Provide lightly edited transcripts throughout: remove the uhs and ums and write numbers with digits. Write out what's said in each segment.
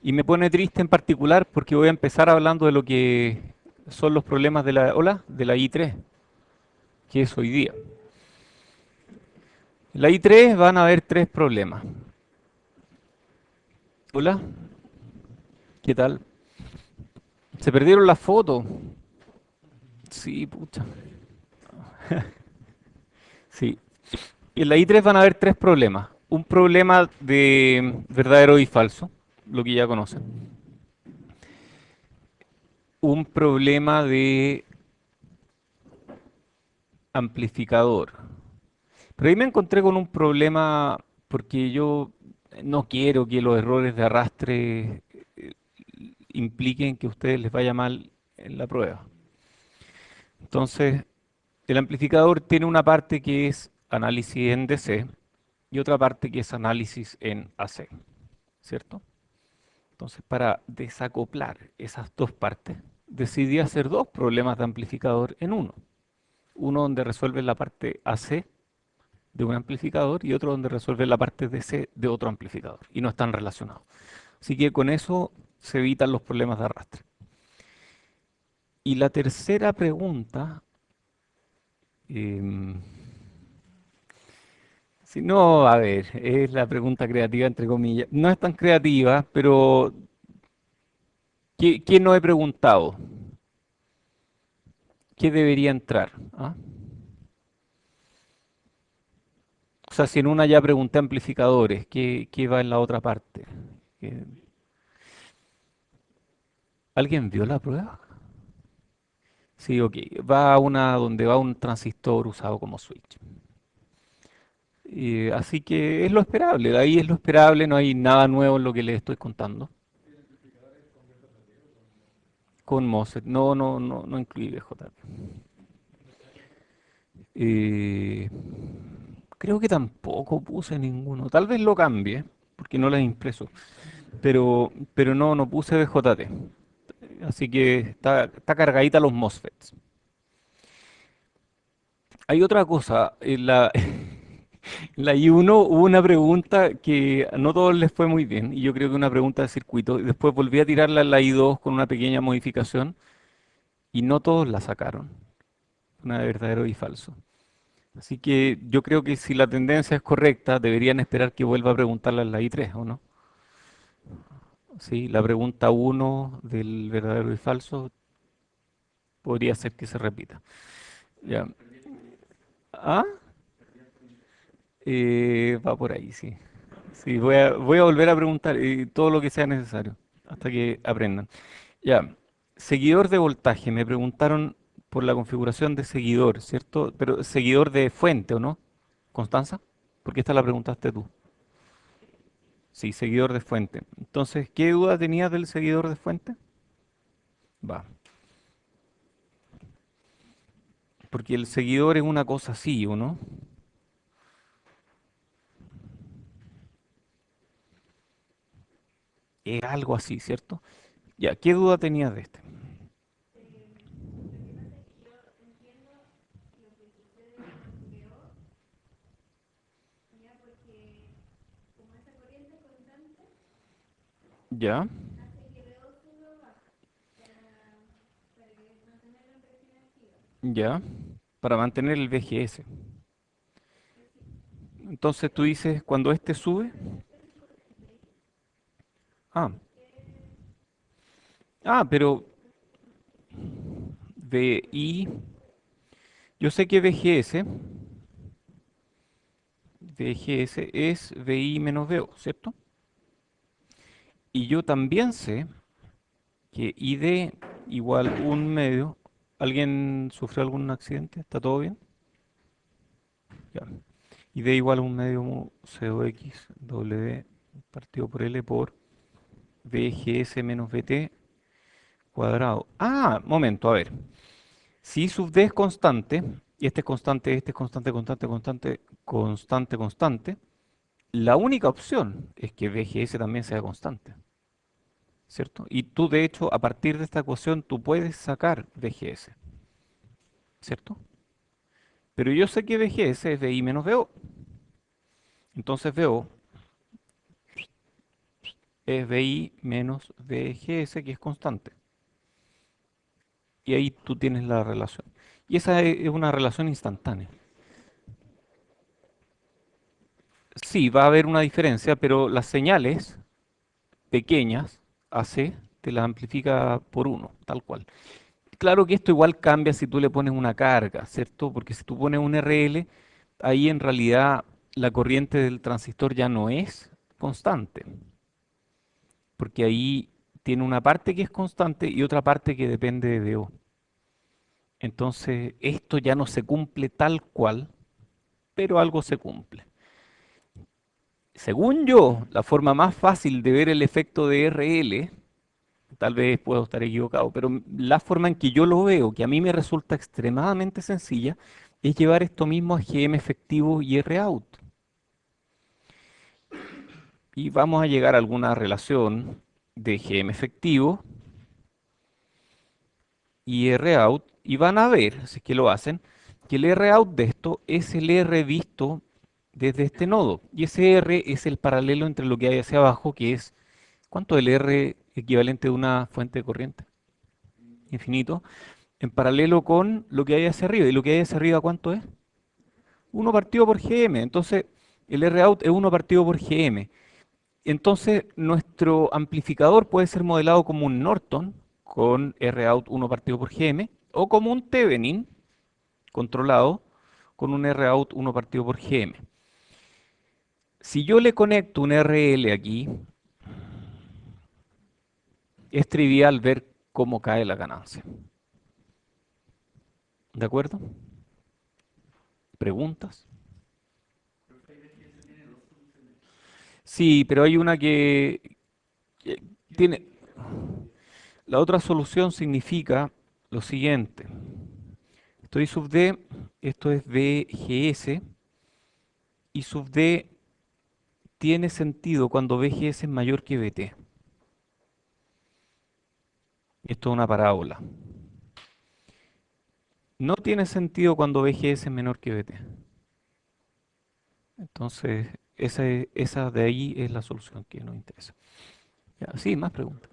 Y me pone triste en particular porque voy a empezar hablando de lo que son los problemas de la I3, que es hoy día. En la I3 van a haber tres problemas. Hola, ¿qué tal? ¿Se perdieron las fotos? Sí, pucha. Sí. En la I3 van a haber tres problemas. Un problema de verdadero y falso, lo que ya conocen. Un problema de amplificador. Pero ahí me encontré con un problema porque yo no quiero que los errores de arrastre impliquen que a ustedes les vaya mal en la prueba. Entonces, el amplificador tiene una parte que es análisis en DC y otra parte que es análisis en AC, ¿cierto? Entonces, para desacoplar esas dos partes, decidí hacer dos problemas de amplificador en uno. Uno donde resuelve la parte AC de un amplificador y otro donde resuelve la parte DC de otro amplificador. Y no están relacionados. Así que con eso se evitan los problemas de arrastre. Y la tercera pregunta, em, si no, a ver, es la pregunta creativa entre comillas. No es tan creativa, pero ¿qué no he preguntado? ¿Qué debería entrar? ¿Ah? O sea, si en una ya pregunté amplificadores, ¿qué va en la otra parte? ¿Qué- ¿Alguien vio la prueba? Sí, ok. Va a una donde va un transistor usado como switch. Así que es lo esperable, de ahí es lo esperable, no hay nada nuevo en lo que les estoy contando. Con MOSFET, no incluye VJ. Eh, Creo que tampoco puse ninguno. Tal vez lo cambie, porque no lo he impreso. Pero no puse VJT. Así que está cargadita los MOSFETs. Hay otra cosa. En la I1 hubo una pregunta que a no todos les fue muy bien. Y yo creo que una pregunta de circuito. Y después volví a tirarla en la I2 con una pequeña modificación. Y no todos la sacaron. Una de verdadero y falso. Así que yo creo que si la tendencia es correcta, deberían esperar que vuelva a preguntarla en la I3, ¿o no? Sí, la pregunta uno del verdadero y falso podría ser que se repita. Ya. Ah, va por ahí, sí. Sí, voy a volver a preguntar todo lo que sea necesario hasta que aprendan. Ya. Seguidor de voltaje. Me preguntaron por la configuración de seguidor, ¿cierto? Pero seguidor de fuente, ¿o no? Constanza, porque esta la preguntaste tú. Sí, seguidor de fuente. Entonces, ¿qué duda tenías del seguidor de fuente? Va. Porque el seguidor es una cosa así, ¿o no? Es algo así, ¿cierto? Ya, ¿qué duda tenías de este? Ya, ya. Para mantener el VGS. Entonces tú dices, cuando este sube. Ah, pero VI. Yo sé que VGS es VI menos VO, ¿cierto? Y yo también sé que ID igual un medio. ¿Alguien sufrió algún accidente? ¿Está todo bien? Ya. Y D igual a un medio COX W partido por L por VGS menos VT cuadrado. Ah, momento, a ver. Si I sub D es constante, y este es constante, constante, constante, constante, constante, la única opción es que VGS también sea constante, ¿cierto? Y tú, de hecho, a partir de esta ecuación, tú puedes sacar VGS, ¿cierto? Pero yo sé que VGS es VI menos VO. Entonces VO es VI menos VGS, que es constante. Y ahí tú tienes la relación. Y esa es una relación instantánea. Sí, va a haber una diferencia, pero las señales pequeñas AC te las amplifica por uno, tal cual. Claro que esto igual cambia si tú le pones una carga, ¿cierto? Porque si tú pones un RL, ahí en realidad la corriente del transistor ya no es constante, porque ahí tiene una parte que es constante y otra parte que depende de DO. Entonces, esto ya no se cumple tal cual, pero algo se cumple. Según yo, la forma más fácil de ver el efecto de RL, tal vez puedo estar equivocado, pero la forma en que yo lo veo, que a mí me resulta extremadamente sencilla, es llevar esto mismo a GM efectivo y ROut. Y vamos a llegar a alguna relación de GM efectivo y ROut, y van a ver, si es que lo hacen, que el ROut de esto es el R visto desde este nodo. Y ese R es el paralelo entre lo que hay hacia abajo, que es, ¿cuánto es el R equivalente de una fuente de corriente? Infinito. En paralelo con lo que hay hacia arriba. ¿Y lo que hay hacia arriba cuánto es? Uno partido por GM. Entonces, el ROut es uno partido por GM. Entonces, nuestro amplificador puede ser modelado como un Norton con ROut uno partido por GM o como un Thevenin controlado con un ROut uno partido por GM. Si yo le conecto un RL aquí, es trivial ver cómo cae la ganancia. ¿De acuerdo? ¿Preguntas? Sí, pero hay una que tiene... La otra solución significa lo siguiente. Esto I sub D, esto es VGS, y sub D tiene sentido cuando VGS es mayor que VT. Esto es una parábola. No tiene sentido cuando VGS es menor que VT. Entonces, esa de ahí es la solución que nos interesa. Ya, sí, más preguntas.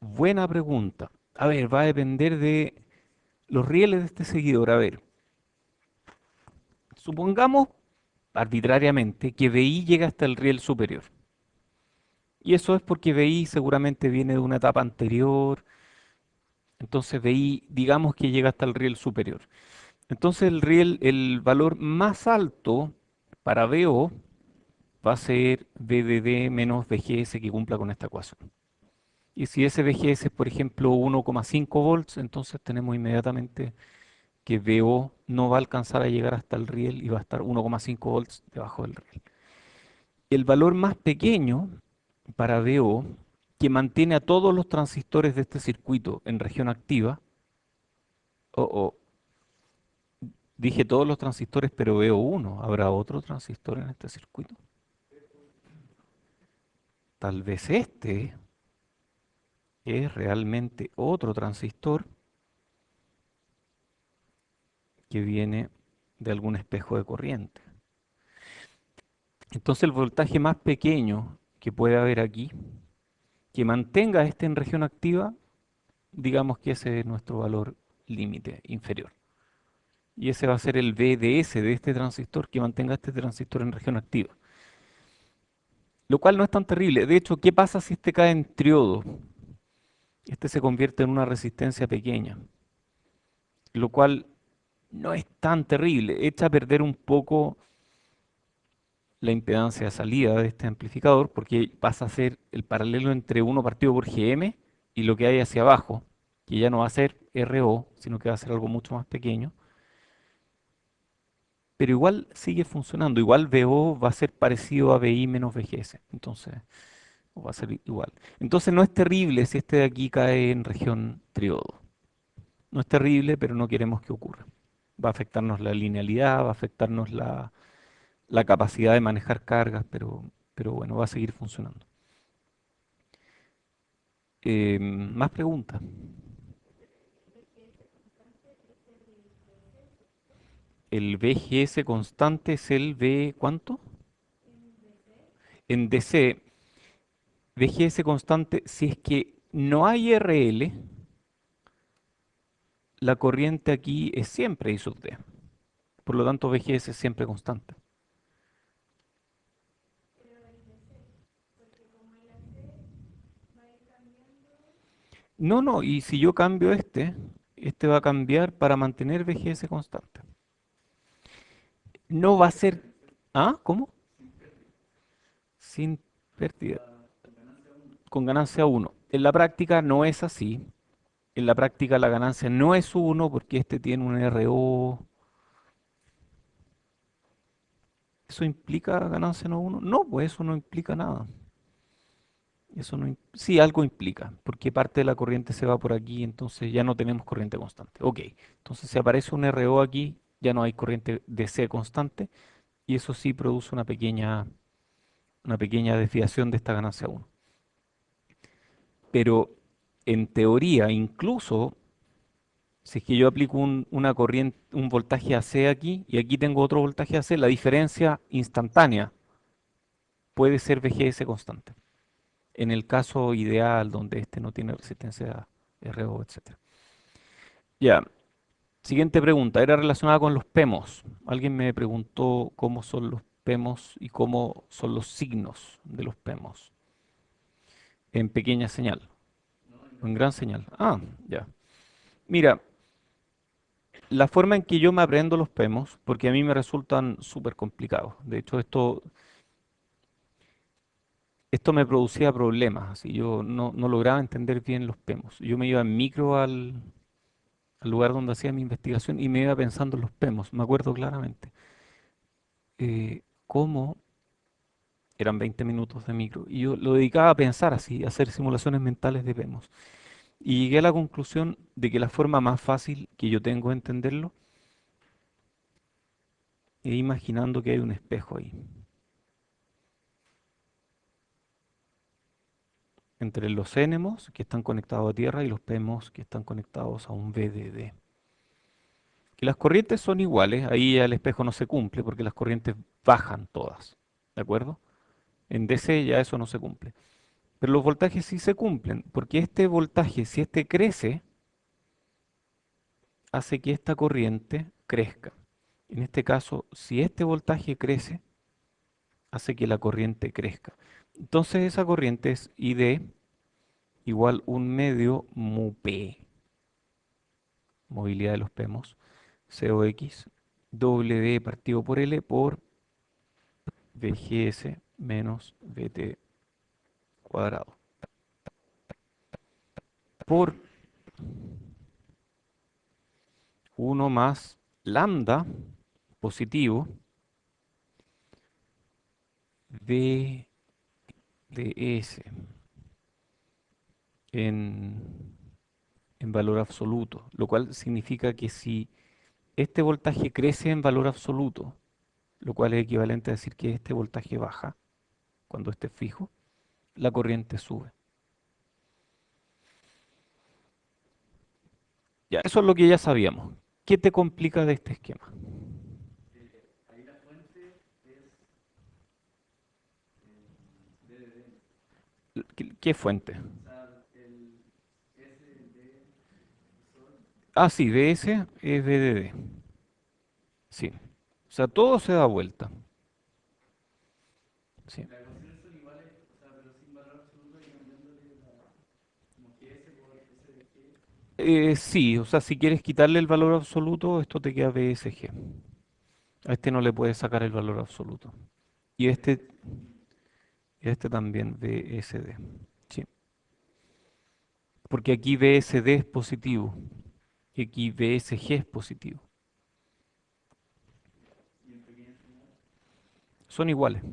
Buena pregunta. A ver, va a depender de los rieles de este seguidor. A ver, supongamos arbitrariamente que BI llega hasta el riel superior. Y eso es porque BI seguramente viene de una etapa anterior. Entonces BI, digamos que llega hasta el riel superior. Entonces el valor más alto para BO va a ser VDD menos VGS que cumpla con esta ecuación. Y si ese VGS es, por ejemplo, 1,5 volts, entonces tenemos inmediatamente que VO no va a alcanzar a llegar hasta el riel y va a estar 1,5 volts debajo del riel. El valor más pequeño para VO, que mantiene a todos los transistores de este circuito en región activa, o dije todos los transistores, pero veo uno, ¿habrá otro transistor en este circuito? Tal vez este es realmente otro transistor que viene de algún espejo de corriente. Entonces el voltaje más pequeño que puede haber aquí, que mantenga este en región activa, digamos que ese es nuestro valor límite inferior. Y ese va a ser el VDS de este transistor que mantenga este transistor en región activa. Lo cual no es tan terrible. De hecho, ¿qué pasa si este cae en triodo? Este se convierte en una resistencia pequeña, lo cual no es tan terrible. Echa a perder un poco la impedancia de salida de este amplificador porque pasa a ser el paralelo entre uno partido por GM y lo que hay hacia abajo, que ya no va a ser RO, sino que va a ser algo mucho más pequeño. Pero igual sigue funcionando. Igual VO va a ser parecido a VI menos VGS. Entonces, va a ser igual. Entonces no es terrible si este de aquí cae en región triodo. No es terrible, pero no queremos que ocurra. Va a afectarnos la linealidad, va a afectarnos la capacidad de manejar cargas, pero bueno, va a seguir funcionando. Más preguntas. El VGS constante es el V, ¿cuánto? en DC, VGS constante, si es que no hay RL, la corriente aquí es siempre I sub D. Por lo tanto, VGS es siempre constante. No, no, y si yo cambio este va a cambiar para mantener VGS constante. No va a ser... ¿Ah? ¿Cómo? Sin pérdida. Con ganancia uno. En la práctica no es así. En la práctica la ganancia no es uno porque este tiene un RO. ¿Eso implica ganancia no uno? No, pues eso no implica nada. Eso no, sí, algo implica, porque parte de la corriente se va por aquí, entonces ya no tenemos corriente constante. Ok, entonces si aparece un RO aquí, ya no hay corriente DC constante, y eso sí produce una pequeña desviación de esta ganancia uno. Pero en teoría, incluso si es que yo aplico una corriente, un voltaje AC aquí, y aquí tengo otro voltaje AC, la diferencia instantánea puede ser VGS constante. En el caso ideal donde este no tiene resistencia RO, etcétera. Ya, siguiente pregunta, era relacionada con los PEMOS. Alguien me preguntó cómo son los PEMOS y cómo son los signos de los PEMOS en pequeña señal o en gran señal. Ah, ya. Mira, la forma en que yo me aprendo los PEMOS, porque a mí me resultan súper complicados. De hecho, esto me producía problemas. Así yo no lograba entender bien los PEMOS. Yo me iba en micro al lugar donde hacía mi investigación y me iba pensando en los PEMOS. Me acuerdo claramente. Cómo eran 20 minutos de micro, y yo lo dedicaba a pensar así, a hacer simulaciones mentales de PEMOS. Y llegué a la conclusión de que la forma más fácil que yo tengo de entenderlo es imaginando que hay un espejo ahí, entre los NMOS que están conectados a tierra y los PEMOS que están conectados a un VDD. Que las corrientes son iguales, ahí ya el espejo no se cumple porque las corrientes bajan todas, ¿de acuerdo? En DC ya eso no se cumple. Pero los voltajes sí se cumplen, porque este voltaje, si este crece, hace que esta corriente crezca. En este caso, si este voltaje crece, hace que la corriente crezca. Entonces esa corriente es ID igual 1 medio mu P, movilidad de los PEMOS, COX, W partido por L por VGS menos VT cuadrado. Por 1 más lambda positivo V de S en, en valor absoluto, lo cual significa que si este voltaje crece en valor absoluto, lo cual es equivalente a decir que este voltaje baja cuando esté fijo, la corriente sube. Ya, eso es lo que ya sabíamos. ¿Qué te complica de este esquema? ¿Qué fuente? Ah, sí, DS es VDD. Sí. O sea, todo se da vuelta. Sí. Sí, o sea, si quieres quitarle el valor absoluto, esto te queda VSG. A este no le puedes sacar el valor absoluto. Y este también VSD. Sí. Porque aquí VSD es positivo y aquí VSG es positivo. Son iguales,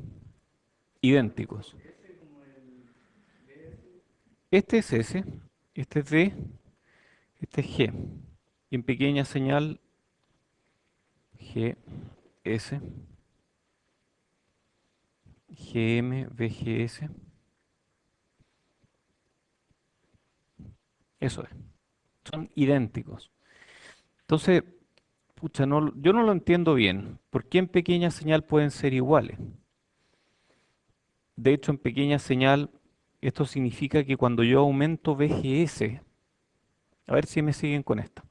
idénticos. Este es S, este es D, este es G. Y en pequeña señal G, S, GM, VGS. Eso es. Son idénticos. Entonces, pucha, yo no lo entiendo bien. ¿Por qué en pequeña señal pueden ser iguales? De hecho, en pequeña señal, esto significa que cuando yo aumento VGS, a ver si me siguen con esto.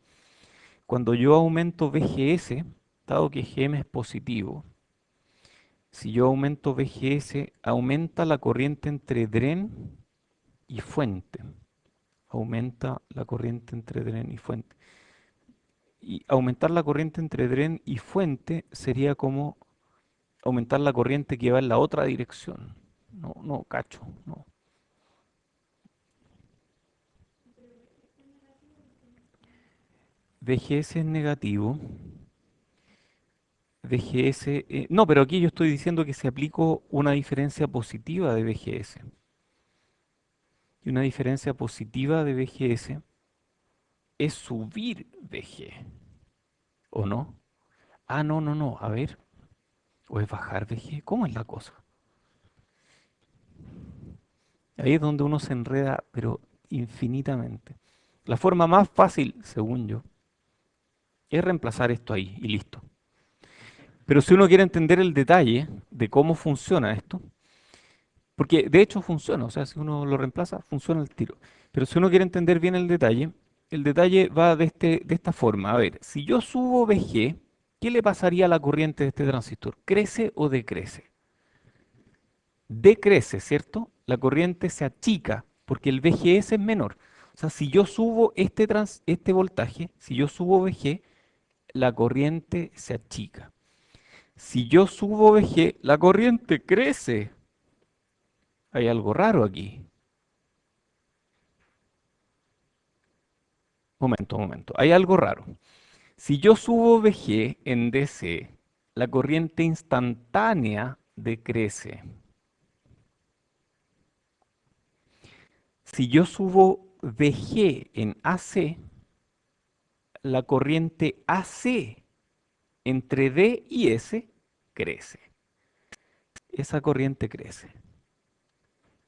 Cuando yo aumento VGS, dado que Gm es positivo, si yo aumento VGS, aumenta la corriente entre dren y fuente. Aumenta la corriente entre dren y fuente. Y aumentar la corriente entre dren y fuente sería como aumentar la corriente que va en la otra dirección. No, no, cacho, no. VGS es negativo. VGS, no, pero aquí yo estoy diciendo que se aplicó una diferencia positiva de VGS. Y una diferencia positiva de VGS es subir VG, ¿o no? Ah, no, no, no, a ver, o es bajar VG, ¿cómo es la cosa? Ahí es donde uno se enreda, pero infinitamente. La forma más fácil, según yo, es reemplazar esto ahí y listo. Pero si uno quiere entender el detalle de cómo funciona esto, porque de hecho funciona, o sea, si uno lo reemplaza, funciona el tiro. Pero si uno quiere entender bien el detalle va de esta forma. A ver, si yo subo VG, ¿qué le pasaría a la corriente de este transistor? ¿Crece o decrece? Decrece, ¿cierto? La corriente se achica porque el VGS es menor. O sea, si yo subo este voltaje, si yo subo VG, la corriente se achica. Si yo subo VG, la corriente crece. Hay algo raro aquí. Momento, momento. Hay algo raro. Si yo subo VG en DC, la corriente instantánea decrece. Si yo subo VG en AC, la corriente AC entre D y S crece. Esa corriente crece.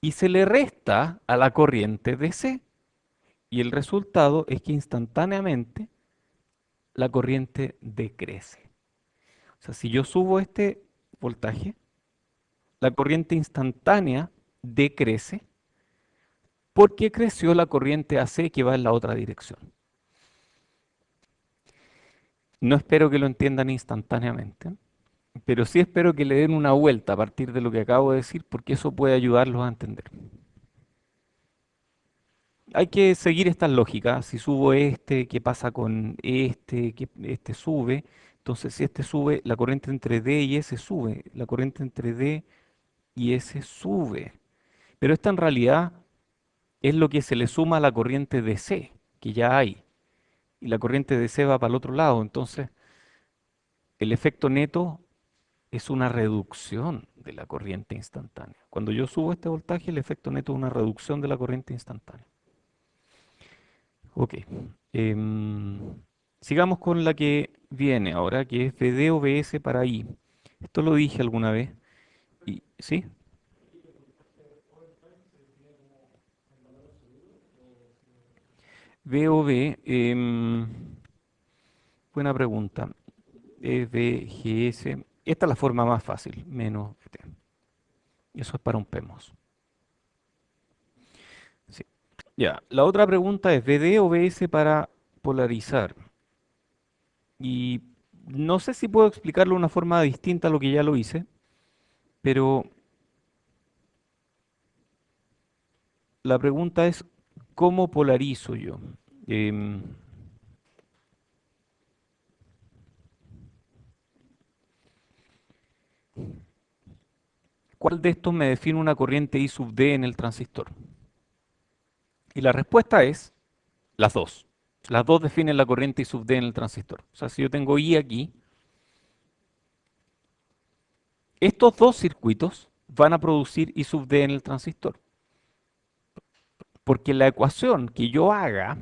Y se le resta a la corriente DC. Y el resultado es que instantáneamente la corriente decrece. O sea, si yo subo este voltaje, la corriente instantánea decrece porque creció la corriente AC que va en la otra dirección. No espero que lo entiendan instantáneamente, pero sí espero que le den una vuelta a partir de lo que acabo de decir, porque eso puede ayudarlos a entender. Hay que seguir estas lógicas. Si subo este, ¿qué pasa con este? Que este sube. Entonces, si este sube, la corriente entre D y S sube. La corriente entre D y S sube. Pero esta en realidad es lo que se le suma a la corriente DC, que ya hay. Y la corriente DC va para el otro lado. Entonces, el efecto neto es una reducción de la corriente instantánea. Cuando yo subo este voltaje, el efecto neto es una reducción de la corriente instantánea. Ok. em, Sigamos con la que viene ahora, que es VD o VS para I. Esto lo dije alguna vez. ¿Sí? VOV, buena pregunta. VGS. Esta es la forma más fácil, menos VT. Eso es para un PEMOS. Sí. Ya, la otra pregunta es VD o VS para polarizar. Y no sé si puedo explicarlo de una forma distinta a lo que ya lo hice, pero la pregunta es, ¿cómo polarizo yo? Em, ¿Cuál de estos me define una corriente I sub D en el transistor? Y la respuesta es las dos. Las dos definen la corriente I sub D en el transistor. O sea, si yo tengo I aquí, estos dos circuitos van a producir I sub D en el transistor. Porque la ecuación que yo haga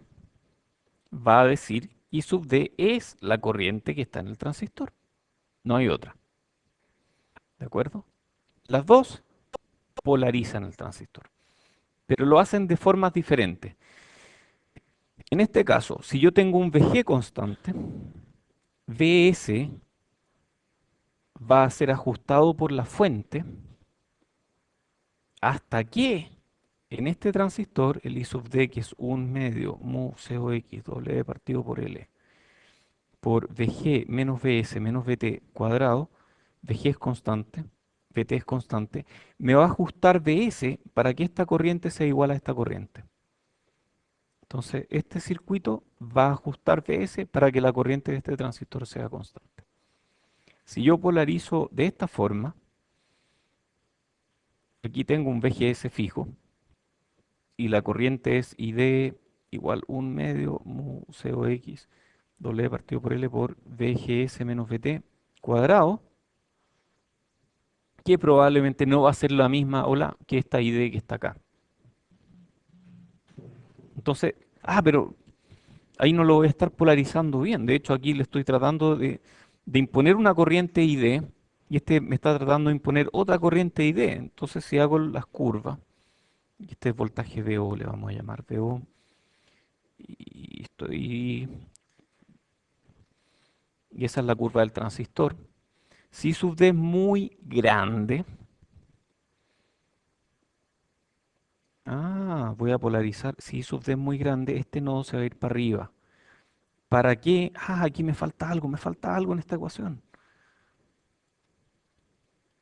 va a decir I sub D es la corriente que está en el transistor. No hay otra. ¿De acuerdo? Las dos polarizan el transistor, pero lo hacen de formas diferentes. En este caso, si yo tengo un VG constante, VS va a ser ajustado por la fuente hasta que en este transistor el I sub D, que es un medio mu COX W partido por L, por VG menos VS menos VT cuadrado, VG es constante, VT es constante, me va a ajustar VS para que esta corriente sea igual a esta corriente. Entonces, este circuito va a ajustar VS para que la corriente de este transistor sea constante. Si yo polarizo de esta forma, aquí tengo un VGS fijo y la corriente es ID igual un medio mu COX W partido por L por VGS menos VT cuadrado, que probablemente no va a ser la misma ola que esta ID que está acá. Entonces, pero ahí no lo voy a estar polarizando bien. De hecho, aquí le estoy tratando de imponer una corriente ID y este me está tratando de imponer otra corriente ID. Entonces, si hago las curvas, y este es voltaje VO, le vamos a llamar VO, y esa es la curva del transistor. Si sub D es muy grande, voy a polarizar. Si sub D es muy grande, este nodo se va a ir para arriba. ¿Para qué? Aquí me falta algo en esta ecuación.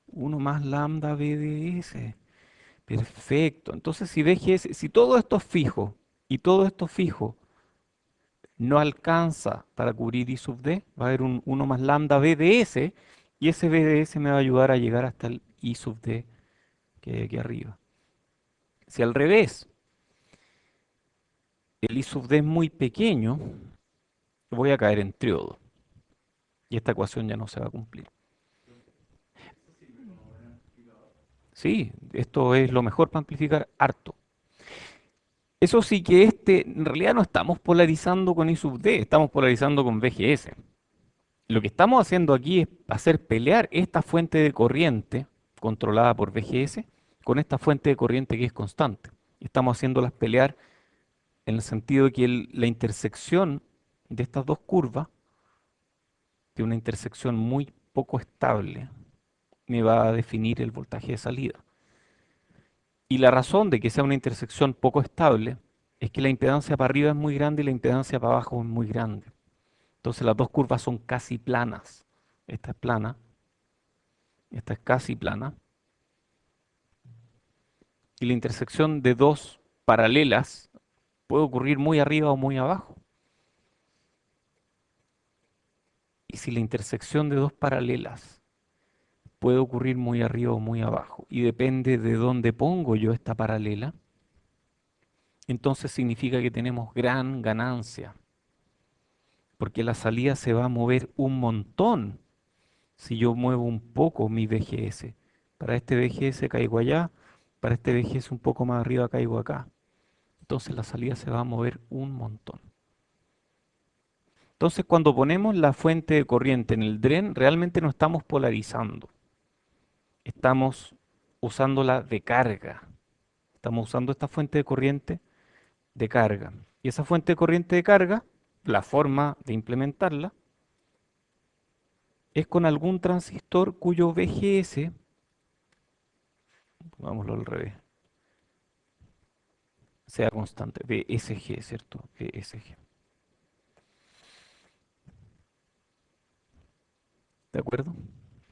Uno más lambda BDS. Perfecto. Entonces, si VGS, si todo esto es fijo y todo esto fijo no alcanza para cubrir I sub D, va a haber un 1 más lambda BDS y ese BDS me va a ayudar a llegar hasta el I sub D que hay aquí arriba. Si al revés, el I sub D es muy pequeño, voy a caer en triodo y esta ecuación ya no se va a cumplir. Sí, esto es lo mejor para amplificar harto. Eso sí que en realidad no estamos polarizando con I sub D, estamos polarizando con VGS. Lo que estamos haciendo aquí es hacer pelear esta fuente de corriente controlada por VGS con esta fuente de corriente que es constante. Estamos haciéndolas pelear en el sentido de que la intersección de estas dos curvas, de una intersección muy poco estable, me va a definir el voltaje de salida. Y la razón de que sea una intersección poco estable es que la impedancia para arriba es muy grande y la impedancia para abajo es muy grande. Entonces las dos curvas son casi planas. Esta es plana, esta es casi plana. Y la intersección de dos paralelas puede ocurrir muy arriba o muy abajo. Y si la intersección de dos paralelas puede ocurrir muy arriba o muy abajo, y depende de dónde pongo yo esta paralela, entonces significa que tenemos gran ganancia, porque la salida se va a mover un montón si yo muevo un poco mi VGS. Para este VGS caigo allá, para este VGS un poco más arriba caigo acá. Entonces la salida se va a mover un montón. Entonces cuando ponemos la fuente de corriente en el DREN, realmente no estamos polarizando. Estamos usándola de carga. Estamos usando esta fuente de corriente de carga. Y esa fuente de corriente de carga, la forma de implementarla, es con algún transistor cuyo VGS, vámonos al revés, sea constante, VSG, ¿cierto? VSG. ¿De acuerdo?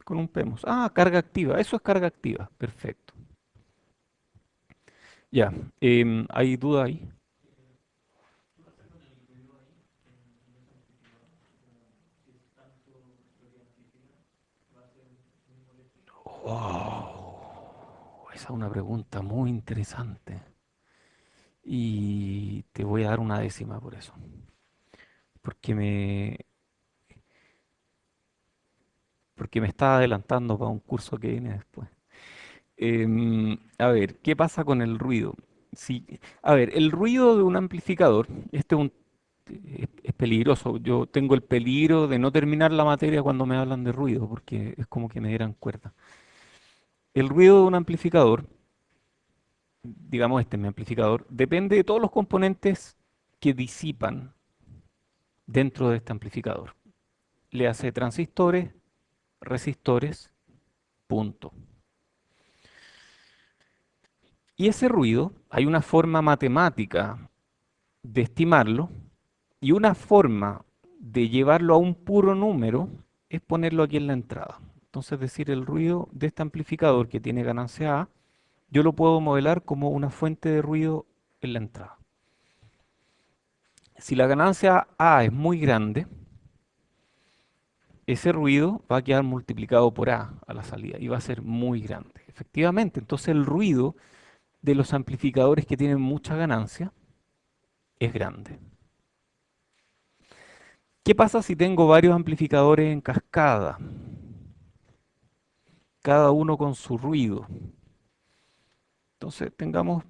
Con un PEMOS. Carga activa. Eso es carga activa. Perfecto. Ya. ¿Hay duda ahí? Wow. Esa es una pregunta muy interesante. Y te voy a dar una décima por eso. Porque me, porque me está adelantando para un curso que viene después. A ver, ¿qué pasa con el ruido? Sí, a ver, el ruido de un amplificador, es peligroso. Yo tengo el peligro de no terminar la materia cuando me hablan de ruido, porque es como que me dieran cuerda. El ruido de un amplificador, digamos este es mi amplificador, depende de todos los componentes que disipan dentro de este amplificador. Le hace transistores, resistores, punto. Y ese ruido, hay una forma matemática de estimarlo y una forma de llevarlo a un puro número es ponerlo aquí en la entrada. Entonces, es decir, el ruido de este amplificador que tiene ganancia A, yo lo puedo modelar como una fuente de ruido en la entrada. Si la ganancia A es muy grande, ese ruido va a quedar multiplicado por A la salida y va a ser muy grande. Efectivamente, entonces el ruido de los amplificadores que tienen mucha ganancia es grande. ¿Qué pasa si tengo varios amplificadores en cascada? Cada uno con su ruido. Entonces tengamos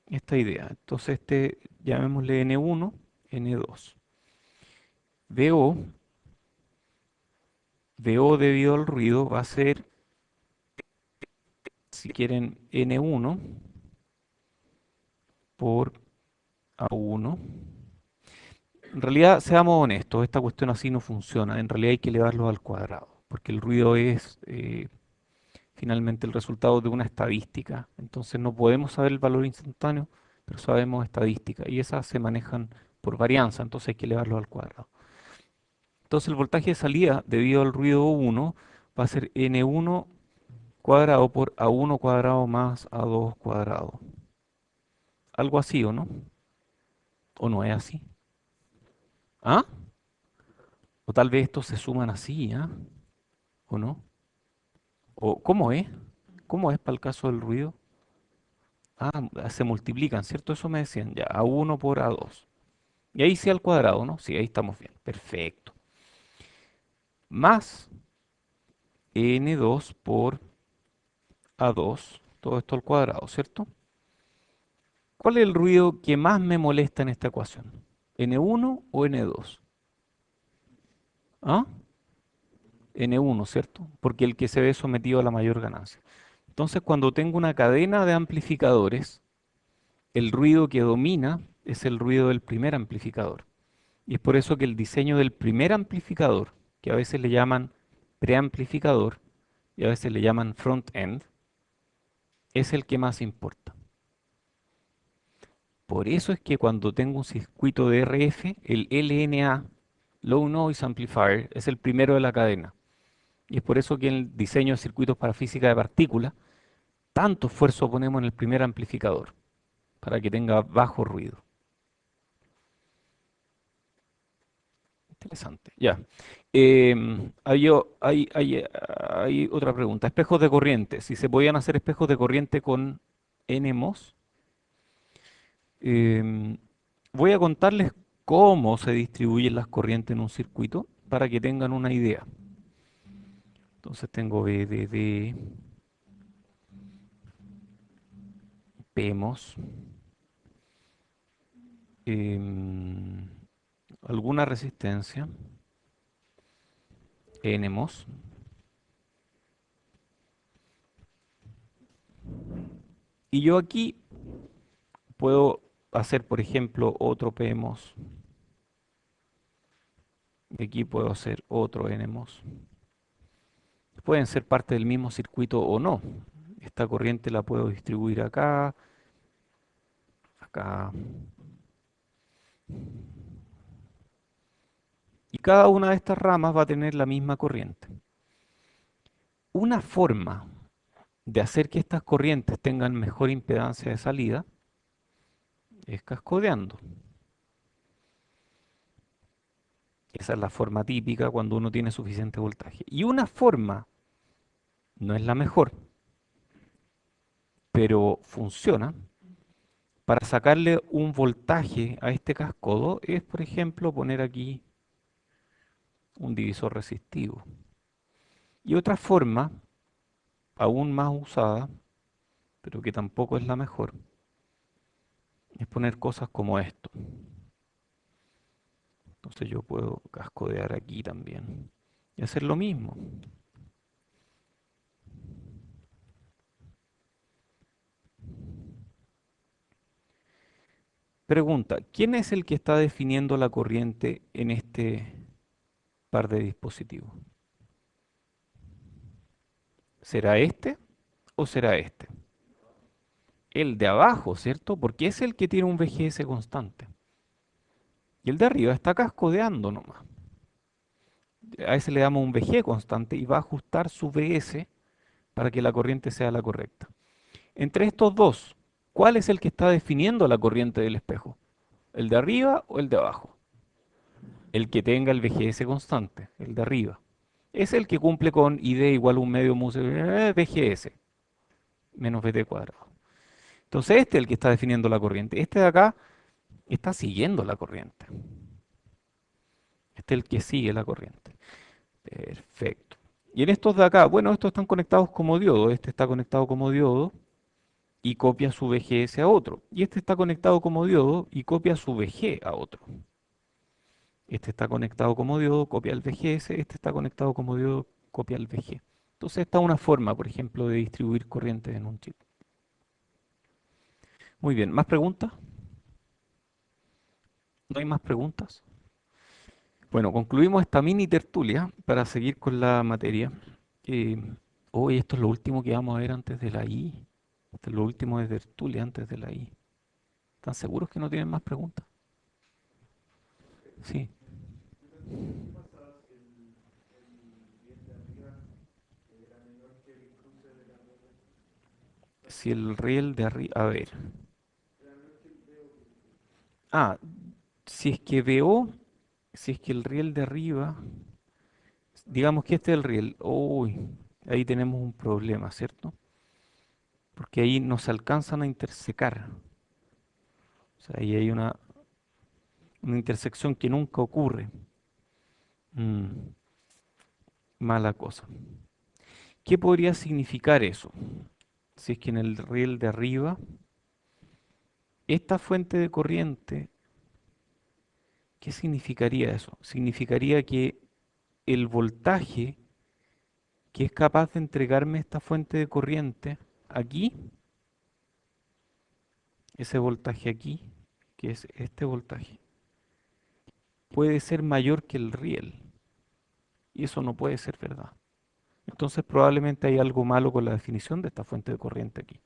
esta idea. Entonces este, llamémosle N1, N2. VO, VO debido al ruido va a ser, si quieren, N1 por A1. En realidad, seamos honestos, esta cuestión así no funciona. En realidad hay que elevarlo al cuadrado, porque el ruido es finalmente el resultado de una estadística. Entonces no podemos saber el valor instantáneo, pero sabemos estadística y esas se manejan por varianza, entonces hay que elevarlo al cuadrado. Entonces el voltaje de salida debido al ruido 1 va a ser N1 cuadrado por A1 cuadrado más A2 cuadrado. Algo así, ¿o no? ¿O no es así? ¿Ah? O tal vez estos se suman así, ¿ah? ¿O no? ¿O cómo es? ¿Cómo es para el caso del ruido? Ah, se multiplican, ¿cierto? Eso me decían ya, A1 por A2. Y ahí sí al cuadrado, ¿no? Sí, ahí estamos bien. Perfecto. Más N2 por A2, todo esto al cuadrado, ¿cierto? ¿Cuál es el ruido que más me molesta en esta ecuación? ¿N1 o N2? ¿Ah? N1, ¿cierto? Porque el que se ve sometido a la mayor ganancia. Entonces, cuando tengo una cadena de amplificadores, el ruido que domina es el ruido del primer amplificador. Y es por eso que el diseño del primer amplificador, que a veces le llaman preamplificador y a veces le llaman front-end, es el que más importa. Por eso es que cuando tengo un circuito de RF, el LNA, Low Noise Amplifier, es el primero de la cadena. Y es por eso que en el diseño de circuitos para física de partículas, tanto esfuerzo ponemos en el primer amplificador, para que tenga bajo ruido. Interesante. Ya. Hay otra pregunta. Espejos de corriente. Si se podían hacer espejos de corriente con NMOS. Em, Voy a contarles cómo se distribuyen las corrientes en un circuito para que tengan una idea. Entonces tengo VDD, PMOS, em, alguna resistencia, NMOS. Y yo aquí puedo hacer, por ejemplo, otro PMOS. Y aquí puedo hacer otro NMOS. Pueden ser parte del mismo circuito o no. Esta corriente la puedo distribuir acá, acá. Y cada una de estas ramas va a tener la misma corriente. Una forma de hacer que estas corrientes tengan mejor impedancia de salida es cascodeando. Esa es la forma típica cuando uno tiene suficiente voltaje. Y una forma, no es la mejor, pero funciona, para sacarle un voltaje a este cascodo es, por ejemplo, poner aquí un divisor resistivo. Y otra forma, aún más usada, pero que tampoco es la mejor, es poner cosas como esto. Entonces yo puedo cascodear aquí también y hacer lo mismo. Pregunta, ¿quién es el que está definiendo la corriente en este par de dispositivos? ¿Será este o será este? El de abajo, ¿cierto? Porque es el que tiene un VGS constante. Y el de arriba está cascodeando nomás. A ese le damos un VG constante y va a ajustar su VS para que la corriente sea la correcta. Entre estos dos, ¿cuál es el que está definiendo la corriente del espejo? ¿El de arriba o el de abajo? El que tenga el VGS constante, el de arriba. Es el que cumple con ID igual a un medio mu VGS menos VT cuadrado. Entonces este es el que está definiendo la corriente. Este de acá está siguiendo la corriente. Este es el que sigue la corriente. Perfecto. Y en estos de acá, bueno, estos están conectados como diodo. Este está conectado como diodo y copia su VGS a otro. Y este está conectado como diodo y copia su VG a otro. Este está conectado como diodo, copia el VGS. Este está conectado como diodo, copia el VG. Entonces esta es una forma, por ejemplo, de distribuir corrientes en un chip. Muy bien, ¿más preguntas? ¿No hay más preguntas? Bueno, concluimos esta mini tertulia para seguir con la materia. Eh, Hoy esto es lo último que vamos a ver antes de la I. Esto es lo último de tertulia antes de la I. ¿Están seguros que no tienen más preguntas? Sí. Si el riel de arriba... A ver. Ah, si es que veo... Si es que el riel de arriba... Digamos que este es el riel. Uy, ahí tenemos un problema, ¿cierto? Porque ahí nos alcanzan a intersecar. O sea, ahí hay una intersección que nunca ocurre. Mm, mala cosa. ¿Qué podría significar eso? Si es que en el riel de arriba, esta fuente de corriente, ¿qué significaría eso? Significaría que el voltaje que es capaz de entregarme esta fuente de corriente aquí, ese voltaje aquí, que es este voltaje, puede ser mayor que el riel. Y eso no puede ser verdad. Entonces probablemente hay algo malo con la definición de esta fuente de corriente aquí.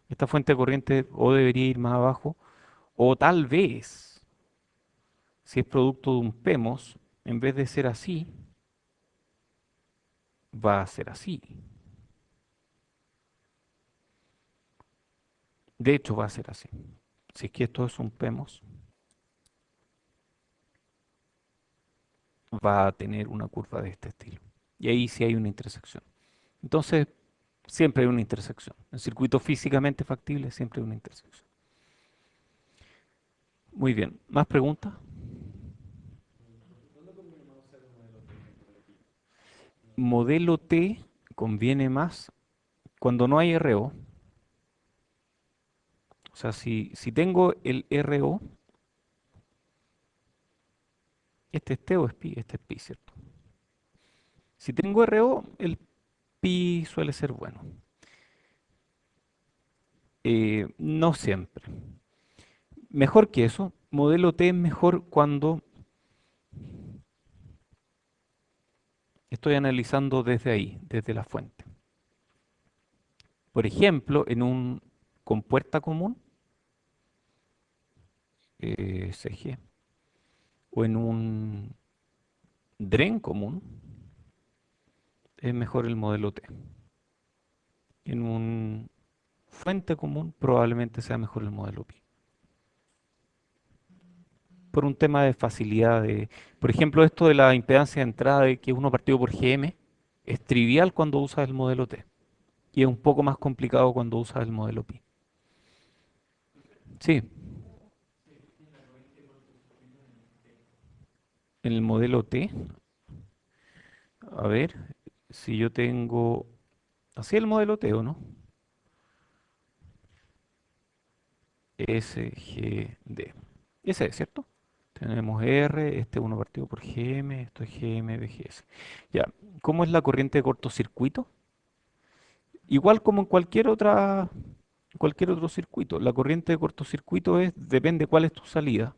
Esta fuente de corriente o debería ir más abajo, o tal vez, si es producto de un PEMOS, en vez de ser así, va a ser así. De hecho, va a ser así. Si es que esto es un PEMOS, va a tener una curva de este estilo. Y ahí sí hay una intersección. Entonces, siempre hay una intersección. En circuitos físicamente factibles siempre hay una intersección. Muy bien. ¿Más preguntas? Modelo T conviene más cuando no hay RO. O sea, si tengo el RO, este es T o es pi, este es pi, ¿cierto? Si tengo RO, el pi suele ser bueno. No siempre. Mejor que eso, modelo T es mejor cuando estoy analizando desde ahí, desde la fuente. Por ejemplo, en un compuerta común, CG, o en un DREN común, es mejor el modelo T. En un fuente común probablemente sea mejor el modelo pi. Por un tema de facilidad de, por ejemplo, esto de la impedancia de entrada de que uno partido por GM es trivial cuando usas el modelo T y es un poco más complicado cuando usas el modelo pi. Sí, en el modelo T, a ver, si yo tengo, así el modelo T o no, SGD. Ese es, ¿cierto? Tenemos R, este uno partido por GM, esto es GM, VGS. Ya, ¿cómo es la corriente de cortocircuito? Igual como en cualquier otro circuito, la corriente de cortocircuito depende cuál es tu salida.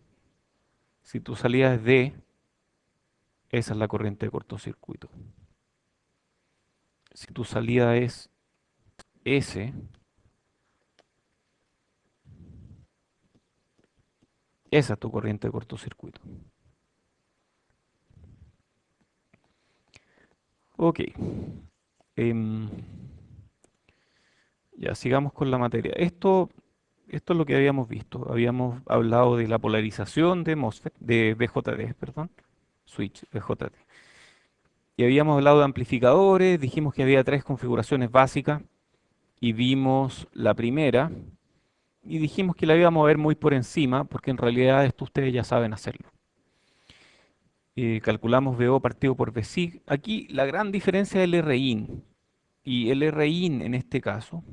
Si tu salida es D, esa es la corriente de cortocircuito. Si tu salida es S, Esa es tu corriente de cortocircuito. Ok. em, ya, sigamos con la materia. Esto es lo que habíamos visto. Habíamos hablado de la polarización de MOSFET, de BJT, perdón, switch BJT. Y habíamos hablado de amplificadores, dijimos que había tres configuraciones básicas y vimos la primera y dijimos que la íbamos a ver muy por encima porque en realidad esto ustedes ya saben hacerlo. Calculamos VO partido por VSIG. Aquí la gran diferencia es el RIN. Y el RIN en este caso,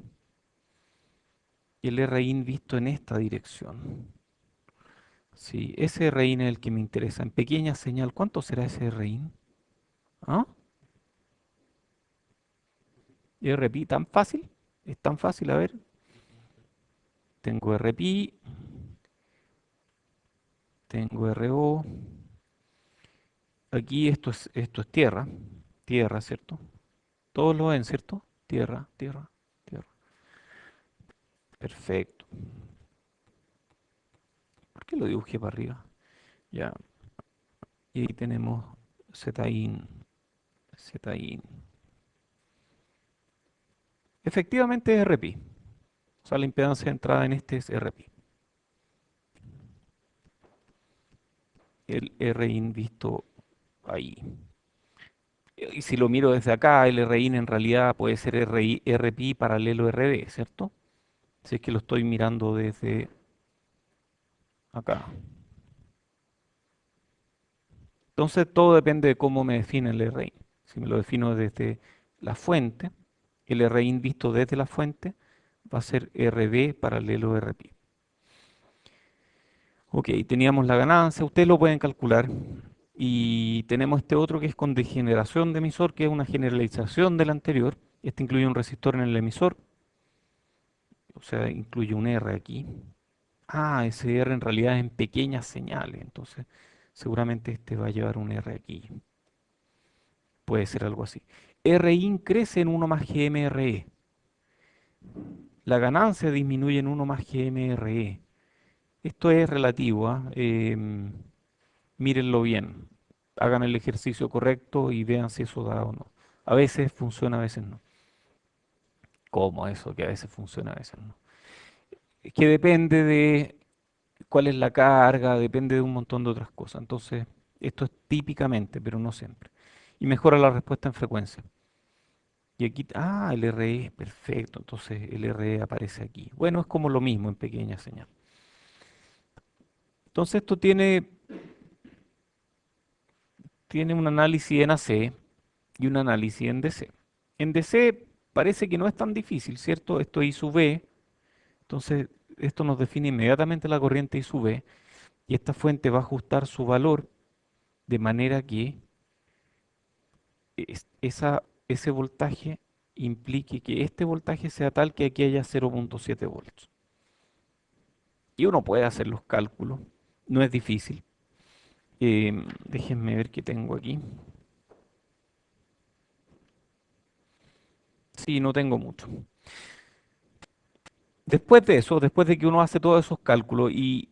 y el RIN visto en esta dirección. Sí, ese RIN es el que me interesa. En pequeña señal, ¿cuánto será ese RIN? ¿Ah? ¿RPI tan fácil? ¿Es tan fácil? A ver, tengo RPI, tengo RO. Aquí esto es tierra, tierra, ¿cierto? Todos lo ven, ¿cierto? Tierra, tierra, tierra. Perfecto. ¿Por qué lo dibujé para arriba? Ya. Y ahí tenemos ZIN, ZIN. Efectivamente es RPI. O sea, la impedancia de entrada en este es RPI. El RIN visto ahí. Y si lo miro desde acá, el RIN en realidad puede ser RPI paralelo RB, ¿cierto? Si es que lo estoy mirando desde acá. Entonces todo depende de cómo me define el RIN. Si me lo defino desde la fuente, el RIN visto desde la fuente va a ser RB paralelo RPI. Ok, teníamos la ganancia, ustedes lo pueden calcular. Y tenemos este otro que es con degeneración de emisor, que es una generalización del anterior. Este incluye un resistor en el emisor, o sea, incluye un R aquí. Ah, ese R en realidad es en pequeñas señales, entonces seguramente este va a llevar un R aquí. Puede ser algo así. RIN crece en 1 más GMRE. La ganancia disminuye en 1 más GMRE. Esto es relativo, ¿ah? Mírenlo bien. Hagan el ejercicio correcto y vean si eso da o no. A veces funciona, a veces no. ¿Cómo eso? Que a veces funciona, a veces no. Es que depende de cuál es la carga, depende de un montón de otras cosas. Entonces, esto es típicamente, pero no siempre. Y mejora la respuesta en frecuencia. Y aquí, el RE es perfecto, entonces el RE aparece aquí. Bueno, es como lo mismo en pequeña señal. Entonces esto tiene un análisis en AC y un análisis en DC. En DC parece que no es tan difícil, ¿cierto? Esto es I sub V, entonces esto nos define inmediatamente la corriente I sub V y esta fuente va a ajustar su valor de manera que ese voltaje implique que este voltaje sea tal que aquí haya 0,7 volts. Y uno puede hacer los cálculos, no es difícil. Déjenme ver qué tengo aquí. Sí, no tengo mucho. Después de eso, después de que uno hace todos esos cálculos y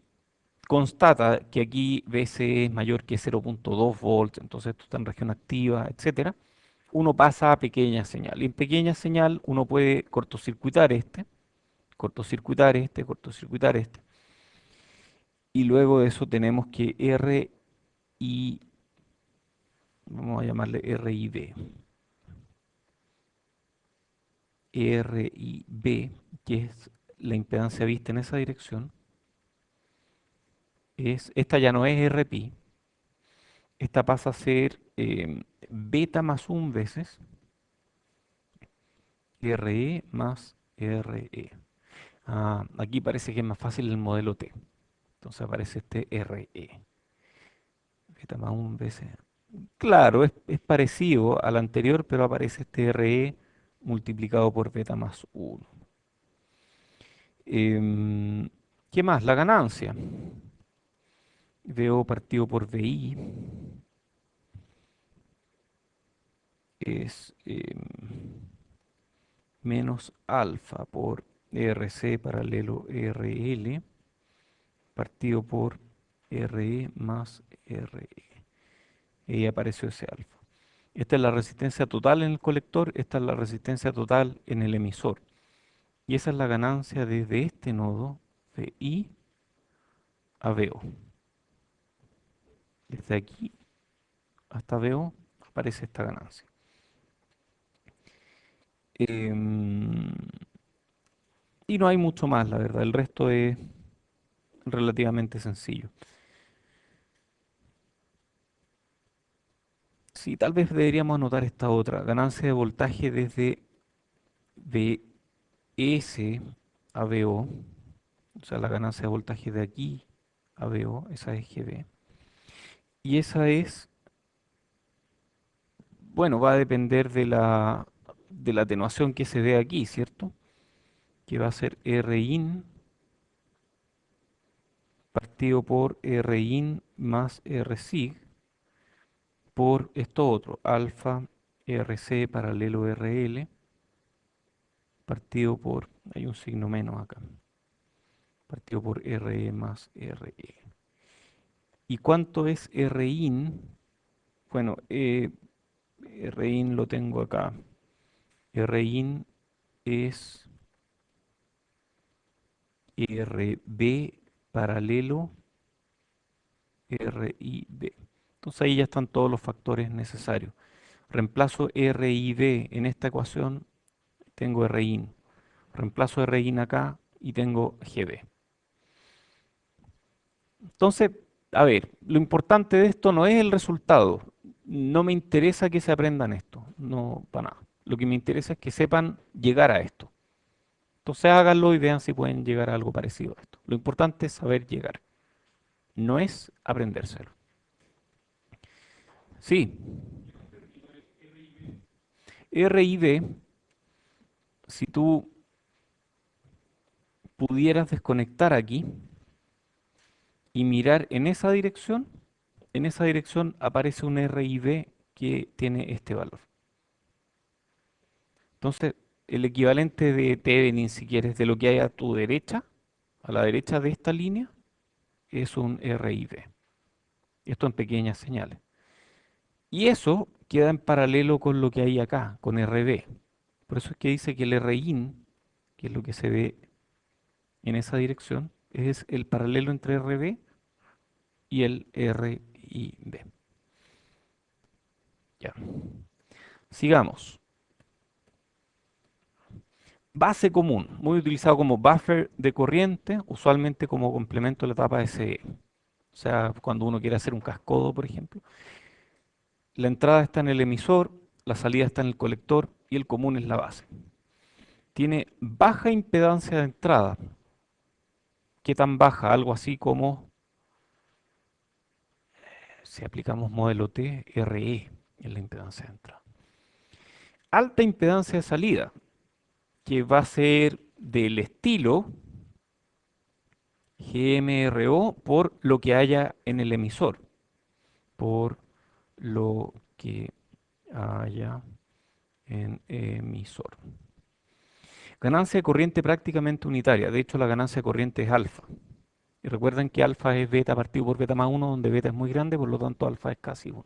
constata que aquí Vc es mayor que 0,2 volts, entonces esto está en región activa, etcétera, uno pasa a pequeña señal. Y en pequeña señal uno puede cortocircuitar este, cortocircuitar este, cortocircuitar este. Y luego de eso tenemos que RI, vamos a llamarle RIB. RIB, que es la impedancia vista en esa dirección, esta ya no es RPI, esta pasa a ser beta más un veces RE más RE. Aquí parece que es más fácil el modelo T. Entonces aparece este RE. Beta más un veces. Claro, es parecido al anterior, pero aparece este RE multiplicado por beta más uno. ¿Qué más? La ganancia. VO partido por VI es menos alfa por RC paralelo RL partido por RE más RE. Y ahí apareció ese alfa. Esta es la resistencia total en el colector, esta es la resistencia total en el emisor. Y esa es la ganancia desde este nodo de I a BO. Desde aquí hasta BO aparece esta ganancia. Em, y no hay mucho más, la verdad. El resto es relativamente sencillo. Sí, tal vez deberíamos anotar esta otra. Ganancia de voltaje desde VS a VO. O sea, la ganancia de voltaje de aquí a VO, esa es GB. Y esa es, bueno, va a depender de la atenuación que se dé aquí, ¿cierto? Que va a ser Rin partido por Rin más Rsig por esto otro, alfa RC paralelo RL partido por, hay un signo menos acá, partido por RE más RE. ¿Y cuánto es Rin? Bueno, Rin lo tengo acá. Rin es RB paralelo RIB. Entonces ahí ya están todos los factores necesarios. Reemplazo RIB en esta ecuación, tengo RIN. Reemplazo RIN acá y tengo GB. Entonces, a ver, lo importante de esto no es el resultado. No me interesa que se aprendan esto, no para nada. Lo que me interesa es que sepan llegar a esto. Entonces háganlo y vean si pueden llegar a algo parecido a esto. Lo importante es saber llegar, no es aprendérselo. Sí, RIB, si tú pudieras desconectar aquí y mirar en esa dirección aparece un RIB que tiene este valor. Entonces, el equivalente de Thevenin, si quieres, de lo que hay a tu derecha, a la derecha de esta línea, es un RIB. Esto en pequeñas señales. Y eso queda en paralelo con lo que hay acá, con RB. Por eso es que dice que el RIN, que es lo que se ve en esa dirección, es el paralelo entre RB y el RIB. Ya. Sigamos. Base común, muy utilizado como buffer de corriente, usualmente como complemento de la etapa SE. O sea, cuando uno quiere hacer un cascodo, por ejemplo. La entrada está en el emisor, la salida está en el colector y el común es la base. Tiene baja impedancia de entrada. ¿Qué tan baja? Algo así como, si aplicamos modelo T, RE en la impedancia de entrada. Alta impedancia de salida, que va a ser del estilo GMRO por lo que haya en el emisor. Por lo que haya en emisor. Ganancia de corriente prácticamente unitaria. De hecho, la ganancia de corriente es alfa. Y recuerden que alfa es beta partido por beta más 1, donde beta es muy grande, por lo tanto alfa es casi 1.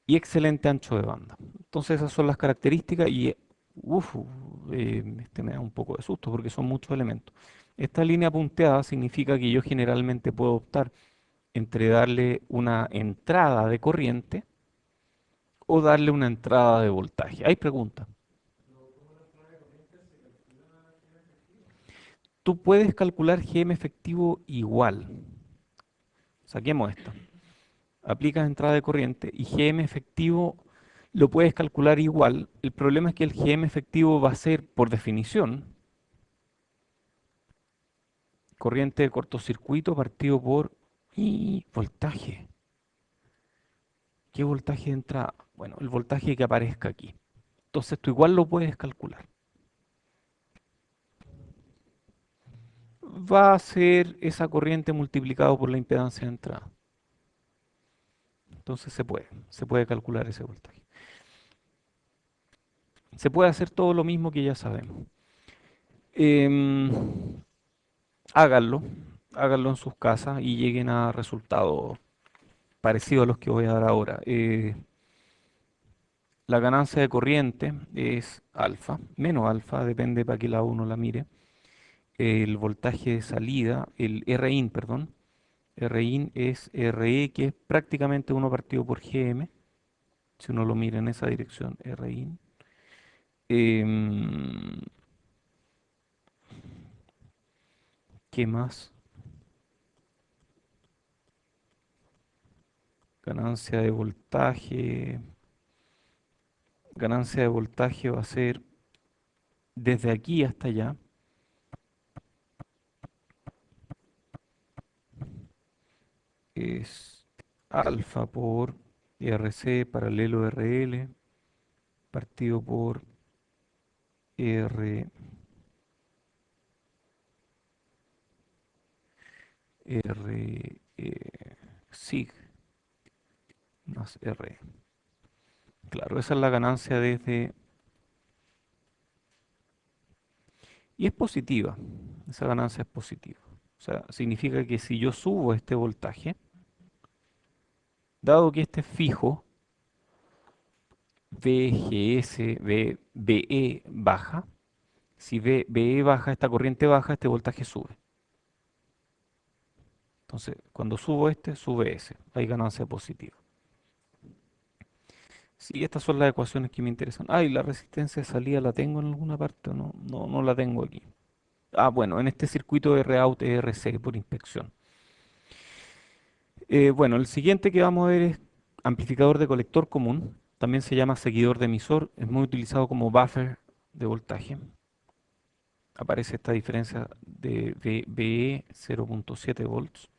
Y excelente ancho de banda. Entonces esas son las características y uf, este me da un poco de susto porque son muchos elementos. Esta línea punteada significa que yo generalmente puedo optar entre darle una entrada de corriente o darle una entrada de voltaje. Hay preguntas. Tú puedes calcular GM efectivo igual. Saquemos esto. Aplicas entrada de corriente y GM efectivo lo puedes calcular igual. El problema es que el GM efectivo va a ser, por definición, corriente de cortocircuito partido por voltaje. ¿Qué voltaje de entrada? Bueno, el voltaje que aparezca aquí. Entonces tú igual lo puedes calcular. Va a ser esa corriente multiplicado por la impedancia de entrada. Entonces se puede calcular ese voltaje. Se puede hacer todo lo mismo que ya sabemos. Em, háganlo, háganlo en sus casas y lleguen a resultados parecidos a los que voy a dar ahora. La ganancia de corriente es alfa, menos alfa, depende para qué lado uno la mire. El voltaje de salida, el Rin, perdón, Rin es RE, que es prácticamente uno partido por GM, si uno lo mira en esa dirección, Rin. Em, ¿Qué más? Ganancia de voltaje. Ganancia de voltaje va a ser desde aquí hasta allá. Es alfa por RC paralelo RL partido por R, R, sig más R. Claro, esa es la ganancia desde... Y es positiva. Esa ganancia es positiva. O sea, significa que si yo subo este voltaje, dado que este es fijo, VGS, VE baja, si VE baja, esta corriente baja, este voltaje sube. Entonces, cuando subo este, sube ese. Hay ganancia positiva. Sí, estas son las ecuaciones que me interesan. Ah, y la resistencia de salida la tengo en alguna parte, ¿o no? No, no la tengo aquí. Ah, bueno, en este circuito ROUT RC por inspección. Bueno, el siguiente que vamos a ver es amplificador de colector común. También se llama seguidor de emisor. Es muy utilizado como buffer de voltaje. Aparece esta diferencia de VE 0.7 volts.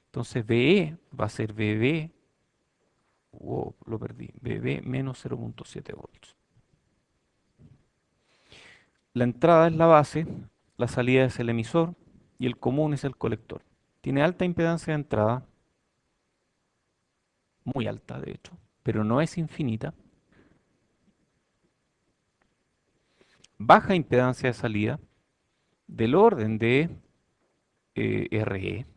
Entonces VE va a ser VB, wow, lo perdí, VB menos 0.7 volts. La entrada es la base, la salida es el emisor y el común es el colector. Tiene alta impedancia de entrada, muy alta de hecho, pero no es infinita. Baja impedancia de salida, del orden de RE.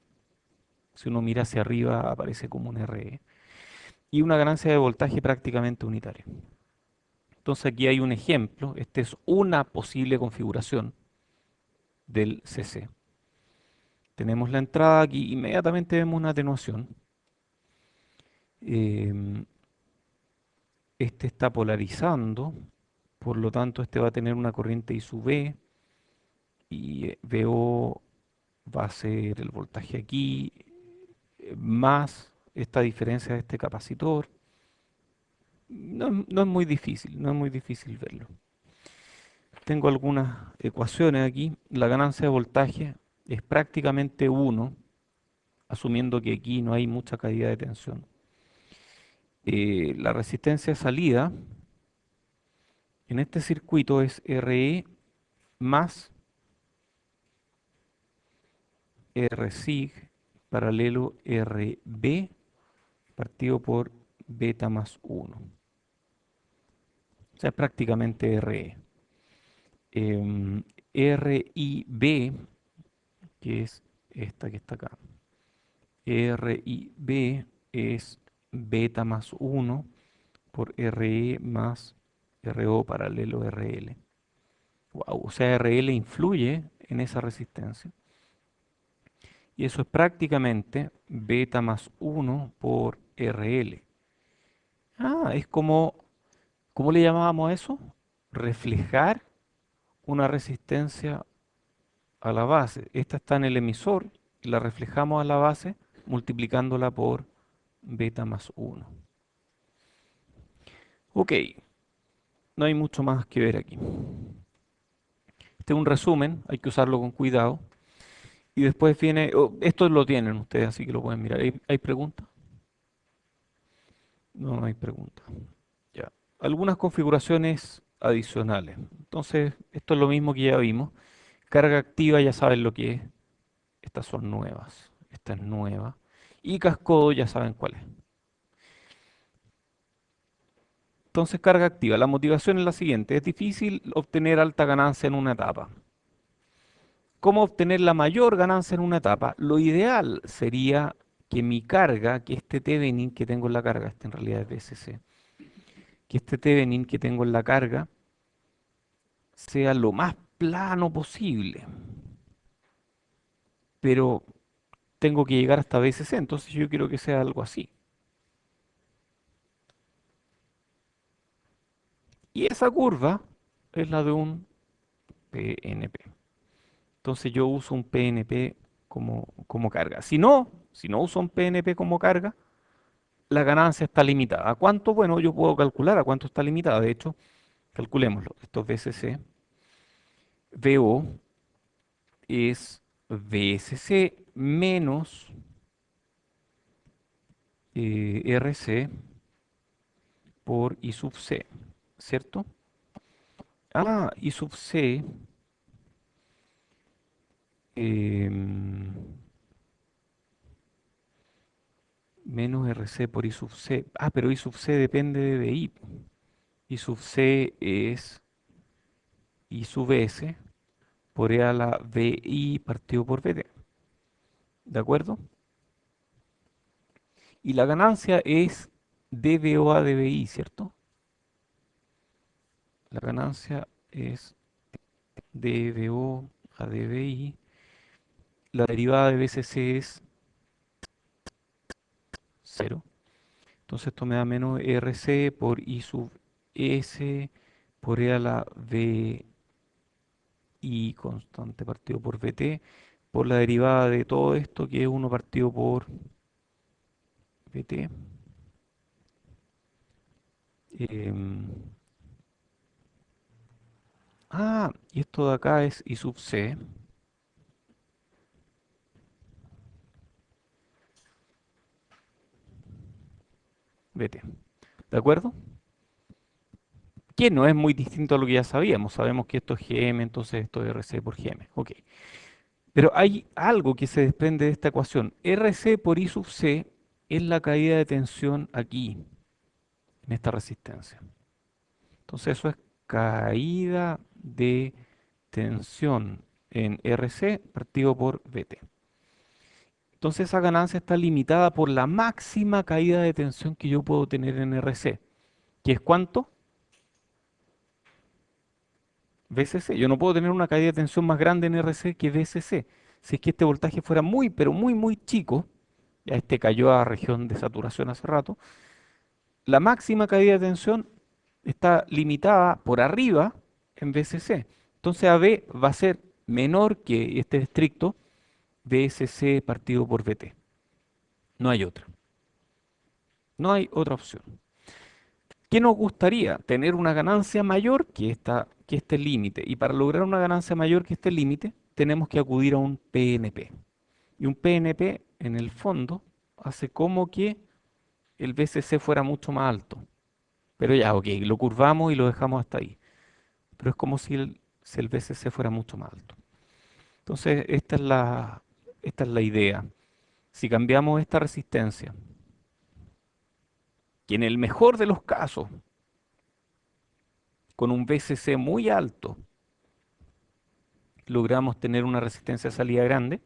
Si uno mira hacia arriba aparece como un RE. Y una ganancia de voltaje prácticamente unitaria. Entonces aquí hay un ejemplo, esta es una posible configuración del CC. Tenemos la entrada aquí, inmediatamente vemos una atenuación. Em, Este está polarizando, por lo tanto este va a tener una corriente I sub V y VO va a ser el voltaje aquí, más esta diferencia de este capacitor. No, no es muy difícil, no es muy difícil verlo. Tengo algunas ecuaciones aquí. La ganancia de voltaje es prácticamente uno, asumiendo que aquí no hay mucha caída de tensión. La resistencia de salida en este circuito es RE más Rsig paralelo RB partido por beta más uno. O sea, es prácticamente RE. RIB, que es esta que está acá. RIB es beta más uno por RE más RO paralelo RL. Wow, o sea, RL influye en esa resistencia. Y eso es prácticamente beta más uno por RL. Ah, es como, ¿cómo le llamábamos a eso? Reflejar una resistencia a la base. Esta está en el emisor y la reflejamos a la base multiplicándola por beta más uno. Ok, no hay mucho más que ver aquí. Este es un resumen, hay que usarlo con cuidado. Y después viene, oh, esto lo tienen ustedes, así que lo pueden mirar. ¿Hay preguntas? No, no hay preguntas. Ya. Algunas configuraciones adicionales. Entonces, esto es lo mismo que ya vimos. Carga activa, ya saben lo que es. Estas son nuevas. Esta es nueva. Y cascodo, ya saben cuál es. Entonces, carga activa. La motivación es la siguiente. Es difícil obtener alta ganancia en una etapa. ¿Cómo obtener la mayor ganancia en una etapa? Lo ideal sería que mi carga, que este Thevenin que tengo en la carga, este en realidad es BSC, que este Thevenin que tengo en la carga sea lo más plano posible. Pero tengo que llegar hasta BSC, entonces yo quiero que sea algo así. Y esa curva es la de un PNP. Entonces yo uso un PNP como carga. Si no uso un PNP como carga, la ganancia está limitada. ¿A cuánto? Bueno, yo puedo calcular a cuánto está limitada. De hecho, calculémoslo. Esto es BSC. VO es BSC menos RC por I sub C, ¿cierto? I sub C em, menos RC por I sub C. Pero I sub C depende de BI. I sub C es I sub S por E a la BI partido por BT. ¿De acuerdo? Y la ganancia es DBO a DBI, ¿cierto? La ganancia es DBO a DBI. La derivada de BCC es cero. Entonces esto me da menos RC por I sub S por E a la BI constante partido por BT por la derivada de todo esto que es uno partido por BT. Em, y esto de acá es I sub C, BT. ¿De acuerdo? Que no es muy distinto a lo que ya sabíamos. Sabemos que esto es GM, entonces esto es RC por GM. Ok. Pero hay algo que se desprende de esta ecuación. RC por I sub C es la caída de tensión aquí, en esta resistencia. Entonces eso es caída de tensión en RC partido por BT. Entonces esa ganancia está limitada por la máxima caída de tensión que yo puedo tener en RC. ¿Que es cuánto? VCC. Yo no puedo tener una caída de tensión más grande en RC que VCC. Si es que este voltaje fuera muy, pero muy, muy chico, ya este cayó a región de saturación hace rato, la máxima caída de tensión está limitada por arriba en VCC. Entonces AB va a ser menor que este estricto VSC partido por VT. No hay otra. No hay otra opción. ¿Qué nos gustaría? Tener una ganancia mayor que este límite. Y para lograr una ganancia mayor que este límite, tenemos que acudir a un PNP. Y un PNP, en el fondo, hace como que el BCC fuera mucho más alto. Pero ya, ok, lo curvamos y lo dejamos hasta ahí. Pero es como si el BCC fuera mucho más alto. Entonces, esta es la idea. Si cambiamos esta resistencia, que en el mejor de los casos, con un BCC muy alto, logramos tener una resistencia de salida grande,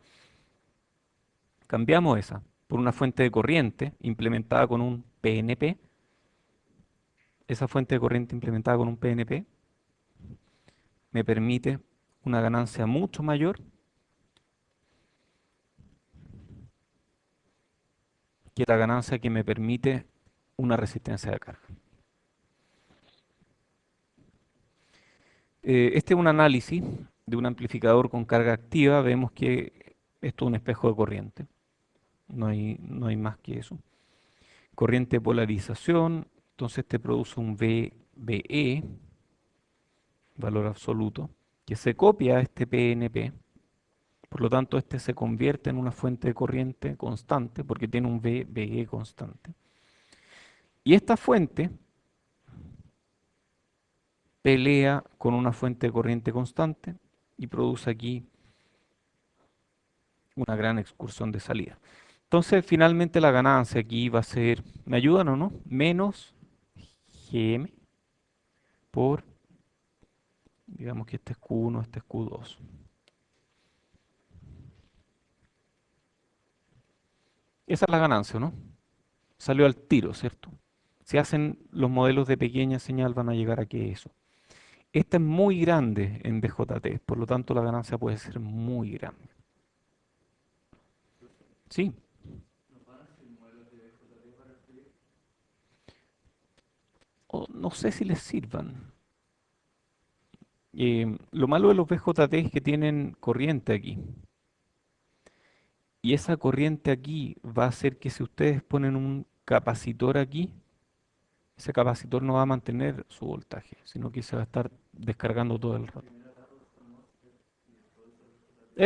cambiamos esa por una fuente de corriente implementada con un PNP. Esa fuente de corriente implementada con un PNP me permite una ganancia mucho mayor que la ganancia que me permite una resistencia de carga. Este es un análisis de un amplificador con carga activa. Vemos que esto es un espejo de corriente. No hay más que eso. Corriente de polarización. Entonces te produce un VBE, valor absoluto, que se copia a este PNP. Por lo tanto, este se convierte en una fuente de corriente constante porque tiene un VBE constante. Y esta fuente pelea con una fuente de corriente constante y produce aquí una gran excursión de salida. Entonces, finalmente la ganancia aquí va a ser, ¿me ayudan o no? Menos GM por, digamos que este es Q1, este es Q2. Esa es la ganancia, ¿no? Salió al tiro, ¿cierto? Si hacen los modelos de pequeña señal van a llegar a que eso. Esta es muy grande en BJT, por lo tanto la ganancia puede ser muy grande. Sí, o no sé si les sirvan. Lo malo de los BJT es que tienen corriente aquí. Y esa corriente aquí va a hacer que si ustedes ponen un capacitor aquí, ese capacitor no va a mantener su voltaje, sino que se va a estar descargando todo el rato.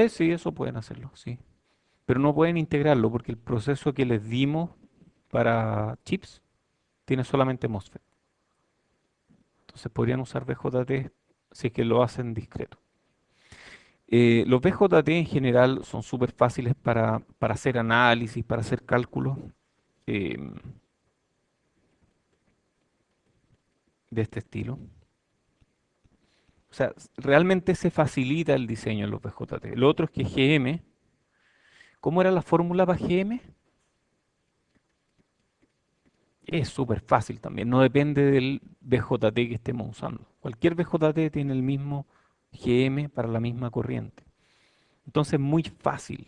Sí, eso pueden hacerlo, sí. Pero no pueden integrarlo porque el proceso que les dimos para chips tiene solamente MOSFET. Entonces podrían usar BJT si es que lo hacen discreto. Los BJT en general son súper fáciles para hacer análisis, para hacer cálculos eh, de este estilo. O sea, realmente se facilita el diseño en los BJT. Lo otro es que GM, ¿cómo era la fórmula para GM? Es súper fácil también, no depende del BJT que estemos usando. Cualquier BJT tiene el mismo GM para la misma corriente. Entonces es muy fácil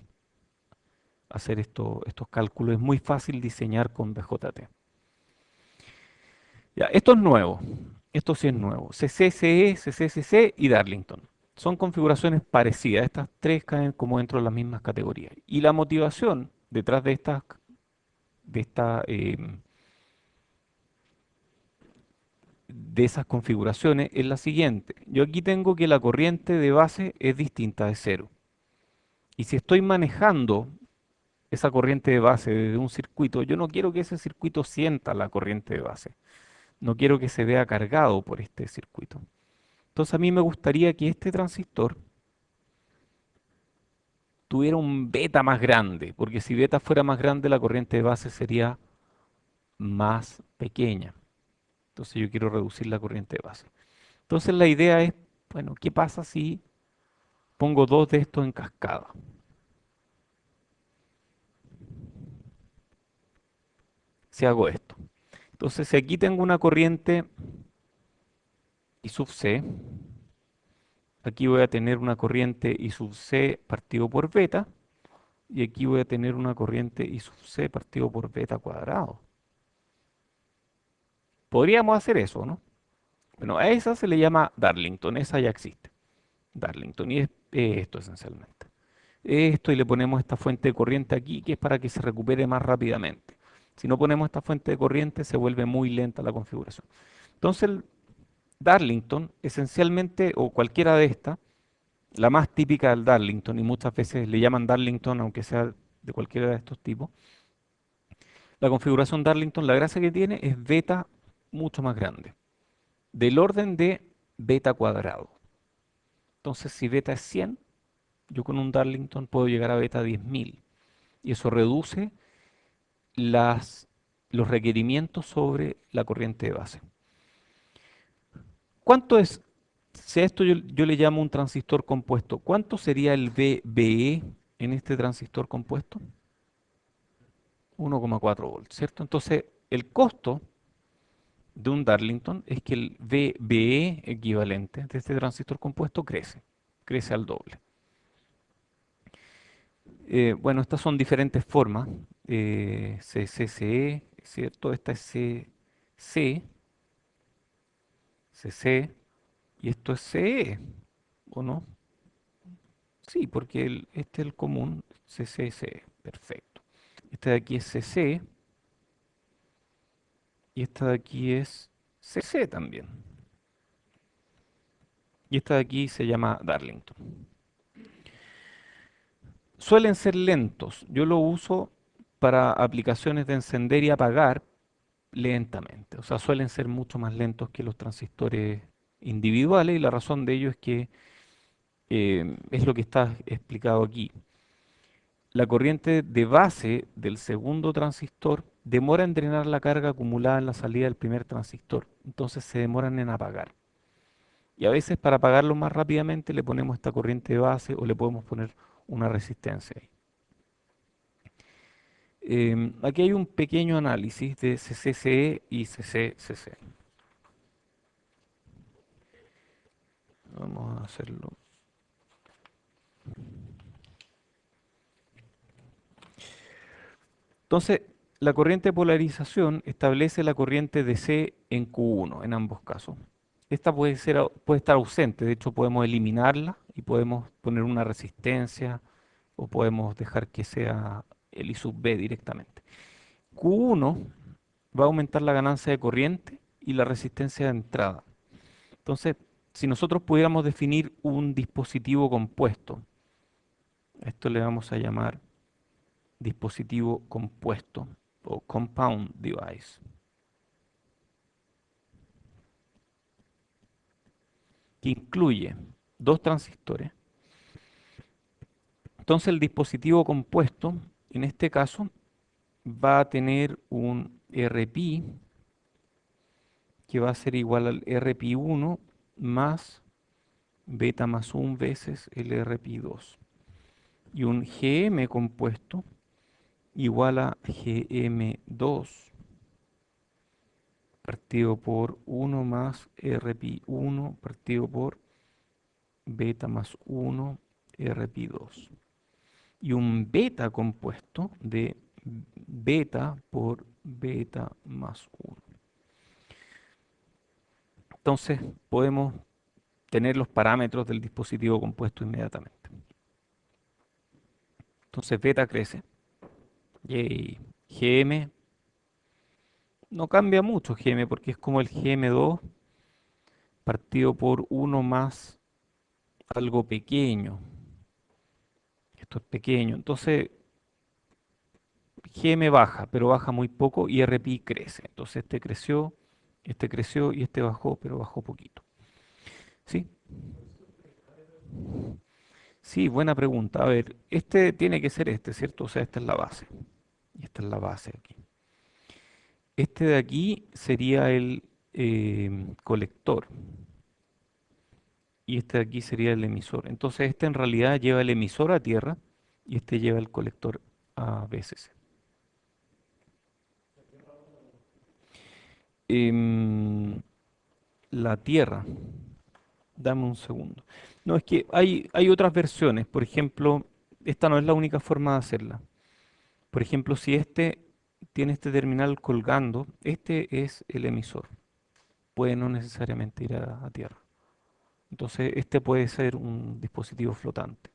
hacer estos cálculos, es muy fácil diseñar con BJT. Ya, esto es nuevo, esto sí es nuevo. CCCE, CCCC y Darlington. Son configuraciones parecidas, estas tres caen como dentro de las mismas categorías. Y la motivación detrás de esta, de esas configuraciones es la siguiente. Yo aquí tengo que la corriente de base es distinta de cero. Y si estoy manejando esa corriente de base desde un circuito, yo no quiero que ese circuito sienta la corriente de base. No quiero que se vea cargado por este circuito. Entonces a mí me gustaría que este transistor tuviera un beta más grande, porque si beta fuera más grande, la corriente de base sería más pequeña. Entonces yo quiero reducir la corriente de base. Entonces la idea es, bueno, ¿qué pasa si pongo dos de estos en cascada? Si hago esto. Entonces, si aquí tengo una corriente I sub C, aquí voy a tener una corriente I sub C partido por beta, y aquí voy a tener una corriente I sub C partido por beta cuadrado. Podríamos hacer eso, ¿no? Bueno, a esa se le llama Darlington, esa ya existe. Darlington, y es esto esencialmente. Esto y le ponemos esta fuente de corriente aquí, que es para que se recupere más rápidamente. Si no ponemos esta fuente de corriente, se vuelve muy lenta la configuración. Entonces, el Darlington, esencialmente, o cualquiera de estas, la más típica del Darlington, y muchas veces le llaman Darlington, aunque sea de cualquiera de estos tipos, la configuración Darlington, la gracia que tiene es beta mucho más grande, del orden de beta cuadrado. Entonces, si beta es 100, yo con un Darlington puedo llegar a beta 10.000, y eso reduce las, los requerimientos sobre la corriente de base. ¿Cuánto es, si a esto yo le llamo un transistor compuesto, cuánto sería el VBE en este transistor compuesto? 1,4 volts, ¿cierto? Entonces, el costo de un Darlington es que el VBE equivalente de este transistor compuesto crece al doble. Bueno, estas son diferentes formas. CCCE, ¿cierto? Esta es CC, CC, y esto es CE, ¿o no? Sí, porque este es el común, CCCE, perfecto. Este de aquí es CC, y esta de aquí es CC también. Y esta de aquí se llama Darlington. Suelen ser lentos. Yo lo uso para aplicaciones de encender y apagar lentamente. O sea, suelen ser mucho más lentos que los transistores individuales y la razón de ello es que es lo que está explicado aquí. La corriente de base del segundo transistor demora en drenar la carga acumulada en la salida del primer transistor. Entonces se demoran en apagar. Y a veces para apagarlo más rápidamente le ponemos esta corriente de base o le podemos poner una resistencia ahí. Aquí hay un pequeño análisis de CCCE y CCCC. Vamos a hacerlo. Entonces, la corriente de polarización establece la corriente de C en Q1 en ambos casos. Esta puede ser, puede estar ausente, de hecho podemos eliminarla y podemos poner una resistencia o podemos dejar que sea el I sub B directamente. Q1 va a aumentar la ganancia de corriente y la resistencia de entrada. Entonces, si nosotros pudiéramos definir un dispositivo compuesto, esto le vamos a llamar dispositivo compuesto o compound device, que incluye dos transistores. Entonces el dispositivo compuesto, en este caso, va a tener un RPi que va a ser igual al RPi1 más beta más 1 veces el RPi2. Y un Gm compuesto igual a Gm2 partido por 1 más RPi1 partido por beta más 1 RPi2. Y un beta compuesto de beta por beta más 1. Entonces podemos tener los parámetros del dispositivo compuesto inmediatamente. Entonces beta crece. Y Gm no cambia mucho Gm porque es como el Gm2 partido por 1 más algo pequeño. Esto es pequeño. Entonces Gm baja, pero baja muy poco y Rpi crece. Entonces este creció y este bajó, pero bajó poquito. ¿Sí? Sí, buena pregunta. A ver, este tiene que ser este, ¿cierto? O sea, esta es la base. Y esta es la base aquí. Este de aquí sería el colector. Y este de aquí sería el emisor. Entonces este en realidad lleva el emisor a tierra y este lleva el colector a VCC. Em, la tierra. Dame un segundo. No, es que hay otras versiones. Por ejemplo, esta no es la única forma de hacerla. Por ejemplo, si este tiene este terminal colgando, este es el emisor. Puede no necesariamente ir a tierra. Entonces, este puede ser un dispositivo flotante.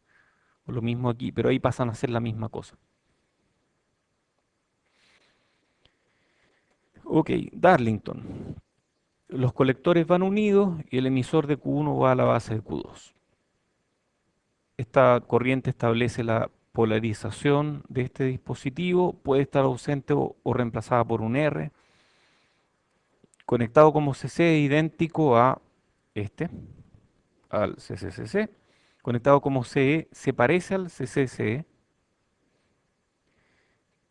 O lo mismo aquí, pero ahí pasan a ser la misma cosa. Ok, Darlington. Los colectores van unidos y el emisor de Q1 va a la base de Q2. Esta corriente establece la polarización de este dispositivo, puede estar ausente o reemplazada por un R, conectado como CC idéntico a este, al CCCC, conectado como CE, se parece al CCCE,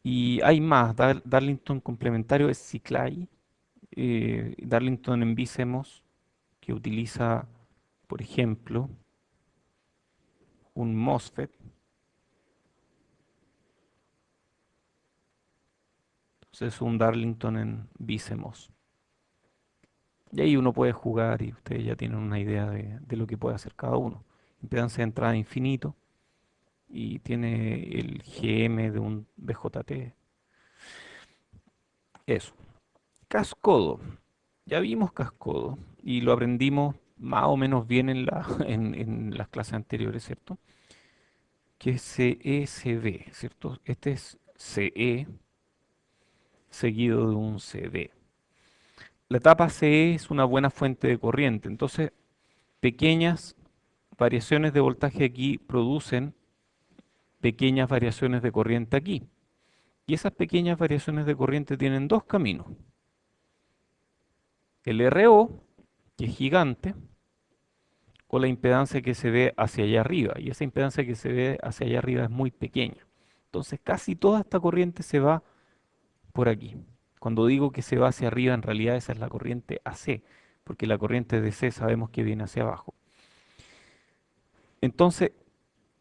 y hay más, Darlington complementario es Cyclai, Darlington en Bicemos, que utiliza, por ejemplo, un MOSFET, entonces es un Darlington en Bicemos. Y ahí uno puede jugar y ustedes ya tienen una idea de lo que puede hacer cada uno. Impedancia de entrada infinito y tiene el GM de un BJT. Eso. Cascodo. Ya vimos Cascodo y lo aprendimos más o menos bien en en las clases anteriores, ¿cierto? Que es CE-CB, ¿cierto? Este es CE seguido de un CB. La etapa CE es una buena fuente de corriente, entonces pequeñas variaciones de voltaje aquí producen pequeñas variaciones de corriente aquí. Y esas pequeñas variaciones de corriente tienen dos caminos. El RO, que es gigante, o la impedancia que se ve hacia allá arriba. Y esa impedancia que se ve hacia allá arriba es muy pequeña. Entonces casi toda esta corriente se va por aquí. Cuando digo que se va hacia arriba, en realidad esa es la corriente AC, porque la corriente DC sabemos que viene hacia abajo. Entonces,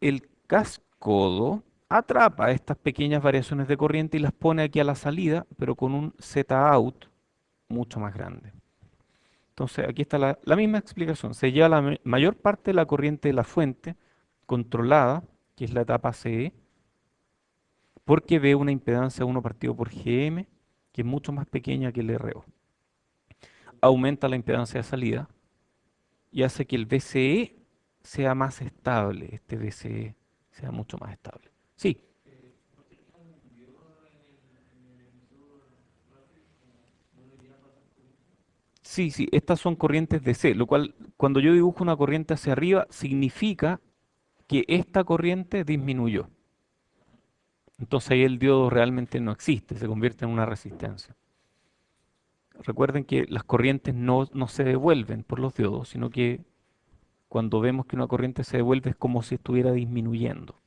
el cascodo atrapa estas pequeñas variaciones de corriente y las pone aquí a la salida, pero con un Z out mucho más grande. Entonces, aquí está la misma explicación. Se lleva la mayor parte de la corriente de la fuente controlada, que es la etapa CE, porque ve una impedancia 1 partido por GM, que es mucho más pequeña que el RO. Aumenta la impedancia de salida y hace que el VCE sea más estable, este VCE sea mucho más estable. Sí, sí, sí, estas son corrientes DC, lo cual cuando yo dibujo una corriente hacia arriba significa que esta corriente disminuyó. Entonces ahí el diodo realmente no existe, se convierte en una resistencia. Recuerden que las corrientes no se devuelven por los diodos, sino que cuando vemos que una corriente se devuelve es como si estuviera disminuyendo.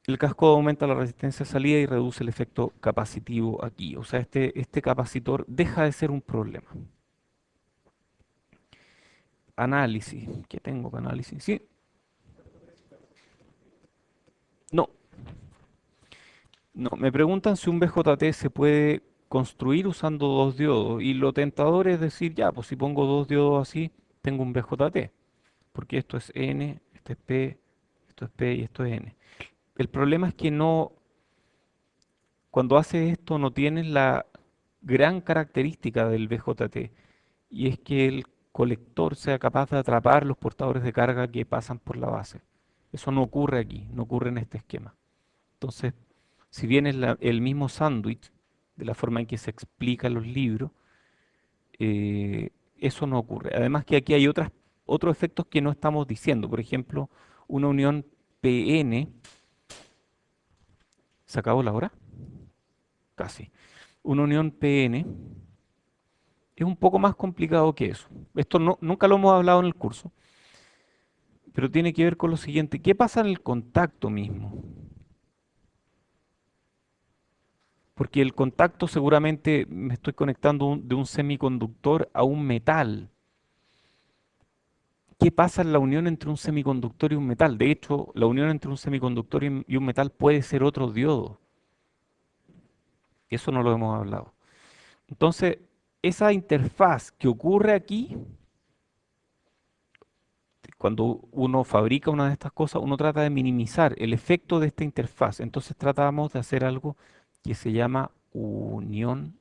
El cascodo aumenta la resistencia de salida y reduce el efecto capacitivo aquí. O sea, este capacitor deja de ser un problema. Análisis. ¿Qué tengo para análisis? Sí, no, no. Me preguntan si un BJT se puede construir usando dos diodos. Y lo tentador es decir, ya, pues si pongo dos diodos así, tengo un BJT. Porque esto es N, este es P, esto es P y esto es N. El problema es que no, cuando haces esto no tienes la gran característica del BJT y es que el colector sea capaz de atrapar los portadores de carga que pasan por la base. Eso no ocurre aquí, no ocurre en este esquema. Entonces, si bien es el mismo sándwich, de la forma en que se explica en los libros, eso no ocurre. Además que aquí hay otros efectos que no estamos diciendo. Por ejemplo, una unión PN, ¿se acabó la hora? Casi. Una unión PN es un poco más complicado que eso. Esto nunca lo hemos hablado en el curso, pero tiene que ver con lo siguiente. ¿Qué pasa en el contacto mismo? Porque el contacto seguramente me estoy conectando de un semiconductor a un metal. ¿Qué pasa en la unión entre un semiconductor y un metal? De hecho, la unión entre un semiconductor y un metal puede ser otro diodo. Eso no lo hemos hablado. Entonces, esa interfaz que ocurre aquí, cuando uno fabrica una de estas cosas, uno trata de minimizar el efecto de esta interfaz. Entonces tratamos de hacer algo que se llama unión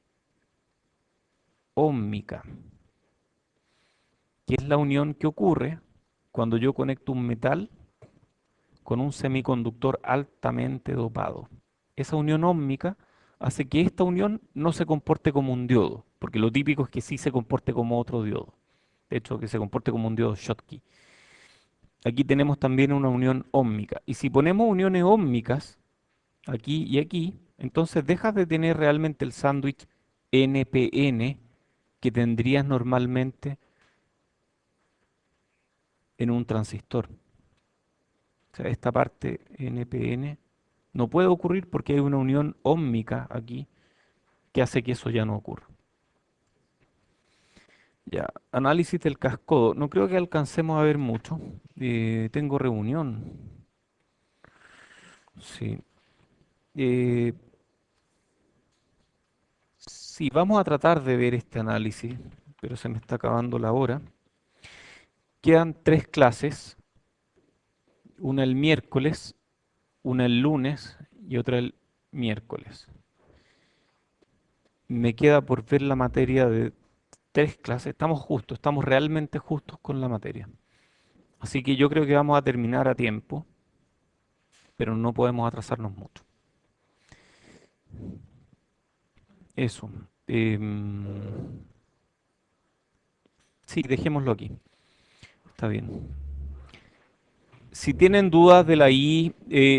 óhmica, que es la unión que ocurre cuando yo conecto un metal con un semiconductor altamente dopado. Esa unión óhmica hace que esta unión no se comporte como un diodo, porque lo típico es que sí se comporte como otro diodo. De hecho, que se comporte como un diodo Schottky. Aquí tenemos también una unión óhmica. Y si ponemos uniones óhmicas aquí y aquí, entonces dejas de tener realmente el sándwich NPN que tendrías normalmente en un transistor. O sea, esta parte NPN no puede ocurrir porque hay una unión óhmica aquí que hace que eso ya no ocurra. Ya, análisis del cascodo. No creo que alcancemos a ver mucho. Tengo reunión. Sí. Eh, sí, vamos a tratar de ver este análisis, pero se me está acabando la hora. Quedan tres clases, una el miércoles, una el lunes y otra el miércoles. Me queda por ver la materia de tres clases. Estamos justos, estamos realmente justos con la materia. Así que yo creo que vamos a terminar a tiempo, pero no podemos atrasarnos mucho. Eso. Sí, dejémoslo aquí. Está bien. Si tienen dudas de la I,